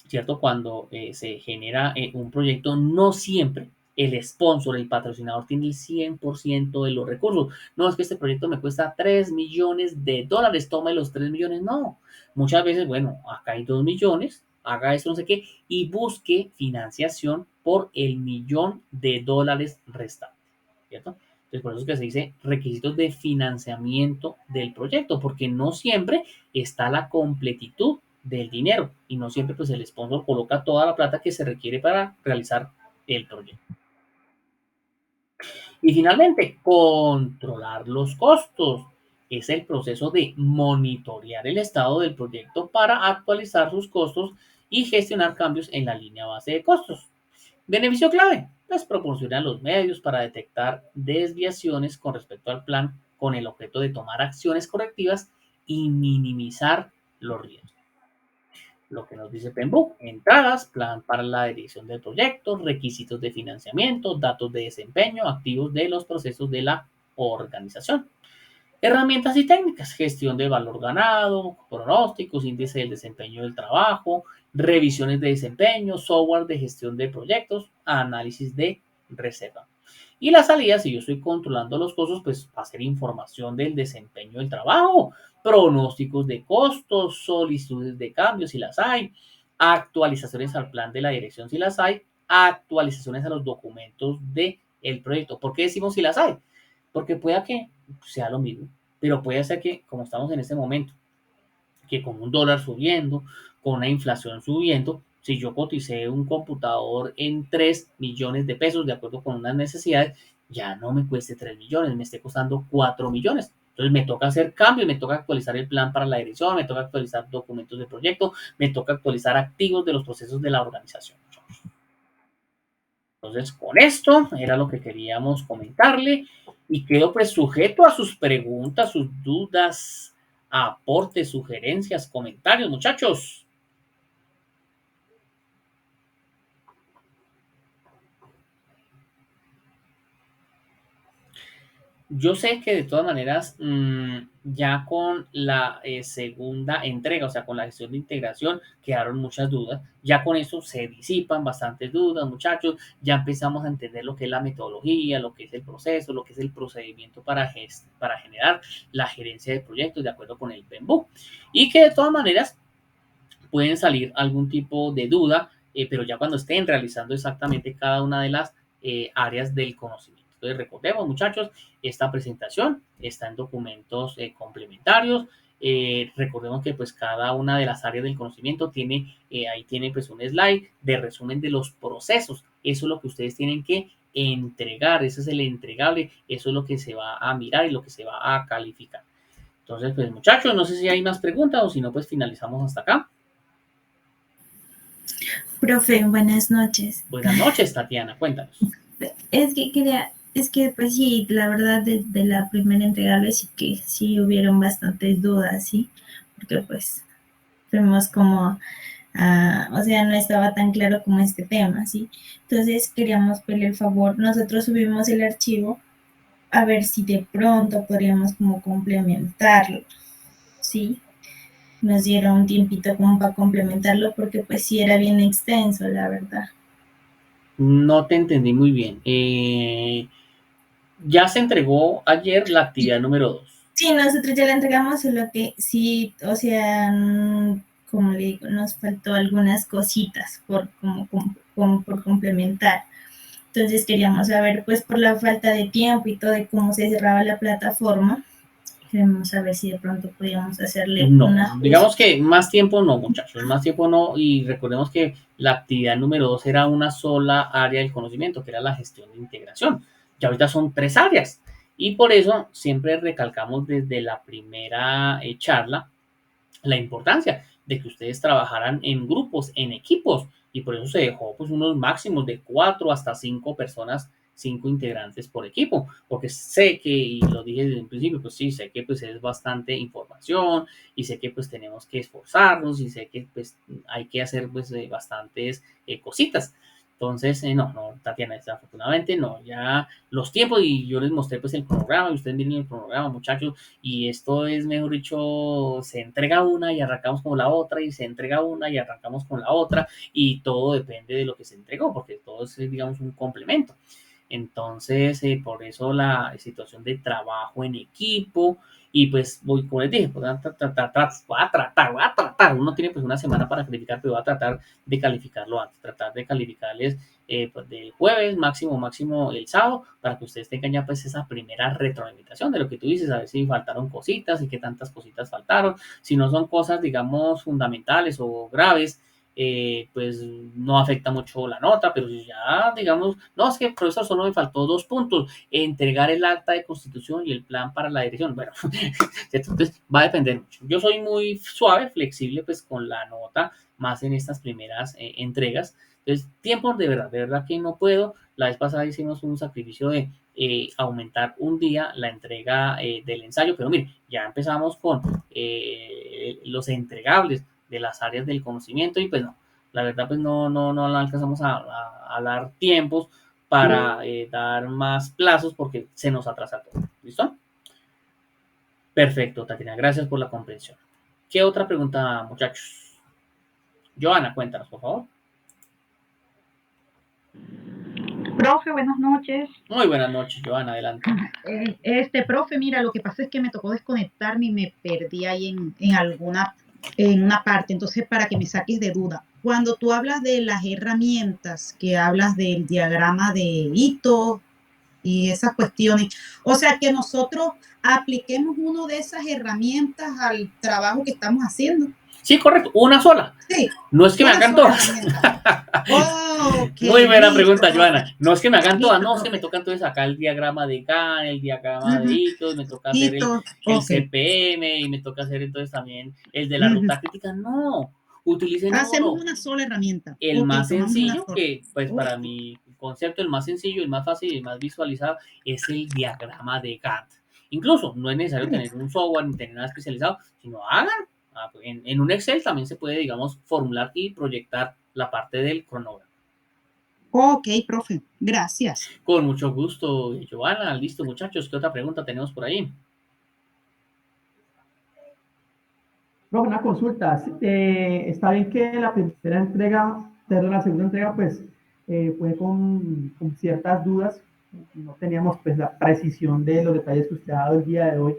¿cierto? Cuando se genera un proyecto, no siempre el sponsor, el patrocinador, tiene el 100% de los recursos. No, es que este proyecto me cuesta 3 millones de dólares, tome los 3 millones. No, muchas veces, bueno, acá hay 2 millones, haga esto, no sé qué, y busque financiación por el $1.000.000 restante, ¿cierto? Entonces, por eso es que se dice requisitos de financiamiento del proyecto, porque no siempre está la completitud del dinero y no siempre pues el sponsor coloca toda la plata que se requiere para realizar el proyecto. Y finalmente, controlar los costos. Es el proceso de monitorear el estado del proyecto para actualizar sus costos y gestionar cambios en la línea base de costos. Beneficio clave, pues proporciona los medios para detectar desviaciones con respecto al plan con el objeto de tomar acciones correctivas y minimizar los riesgos. Lo que nos dice PMBOK, entradas, plan para la dirección del proyecto, requisitos de financiamiento, datos de desempeño, activos de los procesos de la organización. Herramientas y técnicas, gestión de valor ganado, pronósticos, índice del desempeño del trabajo, revisiones de desempeño, software de gestión de proyectos, análisis de reserva. Y la salida, si yo estoy controlando los costos, pues va a ser información del desempeño del trabajo, pronósticos de costos, solicitudes de cambios si las hay, actualizaciones al plan de la dirección si las hay, actualizaciones a los documentos del proyecto. ¿Por qué decimos si las hay? Porque pueda que sea lo mismo, pero puede ser que, como estamos en este momento, que con un dólar subiendo, con una inflación subiendo, si yo coticé un computador en 3 millones de pesos de acuerdo con unas necesidades, ya no me cueste 3 millones, me esté costando 4 millones. Entonces me toca hacer cambios, me toca actualizar el plan para la dirección, me toca actualizar documentos de proyecto, me toca actualizar activos de los procesos de la organización. Entonces, con esto era lo que queríamos comentarle y quedo pues sujeto a sus preguntas, sus dudas, aportes, sugerencias, comentarios, muchachos. Yo sé que de todas maneras, ya con la segunda entrega, o sea, con la gestión de integración, quedaron muchas dudas. Ya con eso se disipan bastantes dudas, muchachos. Ya empezamos a entender lo que es la metodología, lo que es el proceso, lo que es el procedimiento para generar la gerencia de proyectos de acuerdo con el PMBOK. Y que de todas maneras pueden salir algún tipo de duda, pero ya cuando estén realizando exactamente cada una de las áreas del conocimiento. Entonces, recordemos, muchachos, esta presentación está en documentos complementarios. Recordemos que pues cada una de las áreas del conocimiento tiene, ahí tiene pues un slide de resumen de los procesos. Eso es lo que ustedes tienen que entregar, ese es el entregable, eso es lo que se va a mirar y lo que se va a calificar. Entonces, pues muchachos, no sé si hay más preguntas o si no, pues finalizamos hasta acá. Profe, buenas noches. Buenas noches, Tatiana, cuéntanos. Es que pues sí, la verdad de la primera entregable sí que sí hubieron bastantes dudas, ¿sí? Porque pues fuimos como, o sea, no estaba tan claro como este tema, ¿sí? Entonces queríamos pedirle el favor, nosotros subimos el archivo a ver si de pronto podríamos como complementarlo, ¿sí? Nos dieron un tiempito como para complementarlo porque pues sí era bien extenso, la verdad. No te entendí muy bien. Ya se entregó ayer la actividad número 2. Sí, nosotros ya la entregamos, solo que sí, o sea, como le digo, nos faltó algunas cositas por complementar. Entonces queríamos saber, pues por la falta de tiempo y todo, de cómo se cerraba la plataforma, queremos saber si de pronto podíamos hacerle No, una ajuste. digamos que más tiempo no, muchachos, más tiempo no. Y recordemos que la actividad número 2 era una sola área del conocimiento, que era la gestión de integración. Y ahorita son 3 áreas. Y por eso siempre recalcamos desde la primera charla la importancia de que ustedes trabajaran en grupos, en equipos, y por eso se dejó pues unos máximos de 4 hasta 5 personas, 5 integrantes por equipo, porque sé que, y lo dije desde un principio, pues sí, sé que pues es bastante información, y sé que pues tenemos que esforzarnos, y sé que pues hay que hacer pues bastantes cositas. Entonces, no, Tatiana, desafortunadamente no, ya los tiempos, y yo les mostré pues el programa, y ustedes miren el programa, muchachos, y esto es, mejor dicho, se entrega una y arrancamos con la otra, y se entrega una y arrancamos con la otra, y todo depende de lo que se entregó, porque todo es, digamos, un complemento. Entonces, por eso la situación de trabajo en equipo, y pues, como les dije, pues, voy a tratar, uno tiene pues una semana para calificar, pero voy a tratar de calificarlo antes, tratar de calificarles pues, del jueves, máximo el sábado, para que ustedes tengan ya pues esa primera retroalimentación de lo que tú dices, a ver si faltaron cositas y qué tantas cositas faltaron. Si no son cosas, digamos, fundamentales o graves, pues no afecta mucho la nota, pero si ya, digamos, no, es que profesor, solo me faltó 2 puntos, entregar el acta de constitución y el plan para la dirección. Bueno, entonces va a depender mucho. Yo soy muy suave, flexible, pues con la nota, más en estas primeras entregas. Entonces, tiempos de verdad que no puedo. La vez pasada hicimos un sacrificio de aumentar un día la entrega del ensayo, pero mire, ya empezamos con los entregables de las áreas del conocimiento y pues no, la verdad pues no alcanzamos a dar tiempos para dar más plazos porque se nos atrasa todo. ¿Listo? Perfecto, Tatiana, gracias por la comprensión. ¿Qué otra pregunta, muchachos? Joana, cuéntanos, por favor. Profe, buenas noches. Muy buenas noches, Joana, adelante. Profe, mira, lo que pasa es que me tocó desconectarme y me perdí ahí en una parte. Entonces, para que me saques de duda, cuando tú hablas de las herramientas, que hablas del diagrama de Ito y esas cuestiones, o sea, que nosotros apliquemos una de esas herramientas al trabajo que estamos haciendo. Sí, correcto, una sola. Sí. No es que me hagan todas. Okay, muy buena listo, pregunta, profe. Joana. No es que me hagan todas, Listo, no, es que profe. me toca entonces sacar el diagrama de Gantt, el diagrama de Ito, me toca hacer el Ok. CPM y me toca hacer entonces también el de la ruta crítica. No, utilicen Hacemos uno. una sola herramienta. El Ok, más tomamos una sencillo, sola. que pues Ok. para mi concepto, el más sencillo, el más fácil y el más visualizado es el diagrama de Gantt. Incluso no es necesario tener un software ni tener nada especializado, sino hagan. En un Excel también se puede, digamos, formular y proyectar la parte del cronograma. Ok, profe, gracias. Con mucho gusto, Joana. Listo, muchachos. ¿Qué otra pregunta tenemos por ahí? Profe, una consulta. Está bien que la primera entrega, perdón, la segunda entrega, pues fue con ciertas dudas. No teníamos pues la precisión de los detalles que usted ha dado el día de hoy.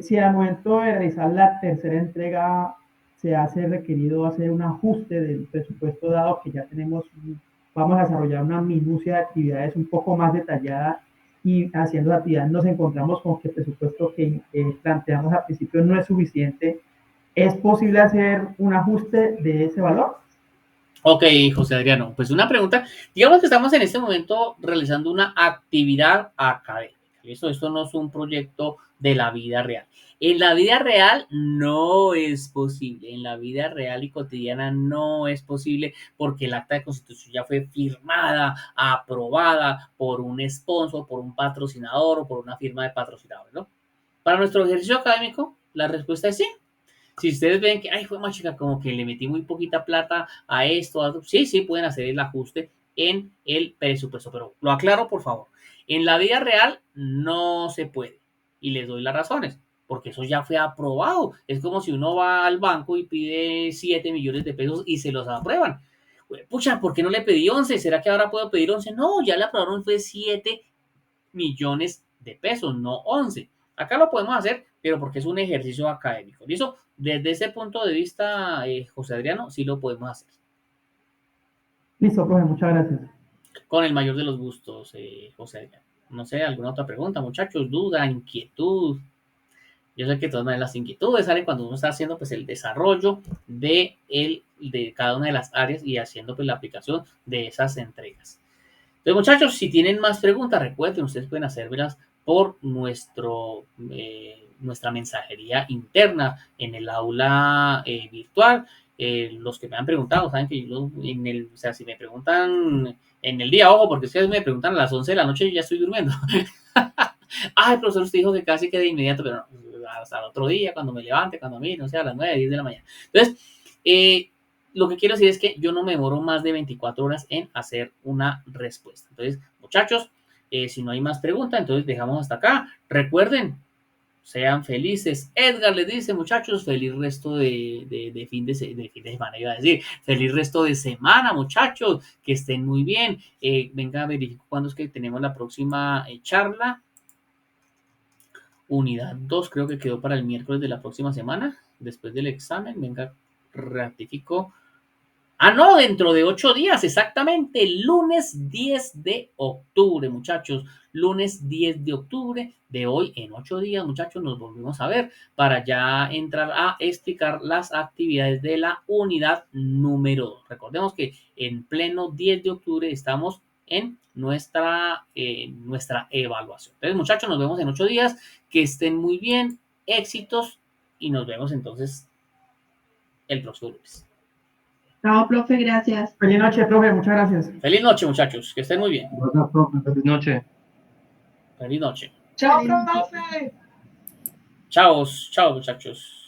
Si al momento de realizar la tercera entrega se hace requerido hacer un ajuste del presupuesto dado que ya tenemos, vamos a desarrollar una minucia de actividades un poco más detallada y haciendo la actividad nos encontramos con que el presupuesto que planteamos al principio no es suficiente. ¿Es posible hacer un ajuste de ese valor? Ok, José Adriano, pues una pregunta. Digamos que estamos en este momento realizando una actividad académica. Esto no es un proyecto de la vida real. En la vida real no es posible. En la vida real y cotidiana no es posible porque el acta de constitución ya fue firmada, aprobada por un sponsor, por un patrocinador o por una firma de patrocinadores, ¿no? Para nuestro ejercicio académico, la respuesta es sí. Si ustedes ven que, ay, fue más chica, como que le metí muy poquita plata a esto, sí, pueden hacer el ajuste en el presupuesto, pero lo aclaro, por favor. En la vida real no se puede y les doy las razones, porque eso ya fue aprobado. Es como si uno va al banco y pide 7 millones de pesos y se los aprueban. Pucha, ¿por qué no le pedí 11? ¿Será que ahora puedo pedir 11? No, ya le aprobaron fue 7 millones de pesos, no 11. Acá lo podemos hacer, pero porque es un ejercicio académico. ¿Listo? Desde ese punto de vista, José Adriano, sí lo podemos hacer. Listo, profe, muchas gracias. Con el mayor de los gustos, José Adriano. No sé, ¿alguna otra pregunta, muchachos? ¿Duda, inquietud? Yo sé que de todas maneras las inquietudes salen cuando uno está haciendo pues el desarrollo de cada una de las áreas y haciendo pues la aplicación de esas entregas. Entonces, muchachos, si tienen más preguntas, recuerden, ustedes pueden hacérmelas por nuestra mensajería interna en el aula virtual. Los que me han preguntado, saben que yo o sea, si me preguntan en el día, ojo, porque ustedes me preguntan a las 11 de la noche y ya estoy durmiendo. El profesor usted dijo que casi que de inmediato, pero no, hasta el otro día, cuando me levante, cuando mire, no sé, a las 9, 10 de la mañana. Entonces, lo que quiero decir es que yo no me demoro más de 24 horas en hacer una respuesta. Entonces, muchachos, si no hay más preguntas, entonces dejamos hasta acá. Recuerden, sean felices. Edgar les dice, muchachos, feliz resto de fin de semana, iba a decir. Feliz resto de semana, muchachos. Que estén muy bien. Venga, verifico cuándo es que tenemos la próxima charla. Unidad 2, creo que quedó para el miércoles de la próxima semana, después del examen. Venga, ratifico. Ah, no, dentro de 8 días, exactamente, el lunes 10 de octubre, muchachos. Lunes 10 de octubre de hoy, en 8 días, muchachos, nos volvemos a ver para ya entrar a explicar las actividades de la unidad número 2. Recordemos que en pleno 10 de octubre estamos en nuestra evaluación. Entonces, muchachos, nos vemos en 8 días. Que estén muy bien, éxitos y nos vemos entonces el próximo lunes. Chao, profe, gracias. Feliz noche, profe, muchas gracias. Feliz noche, muchachos. Que estén muy bien. Bueno, profe, feliz noche. Feliz noche. Chao, Feliz noche. profe. Chao, chao, muchachos.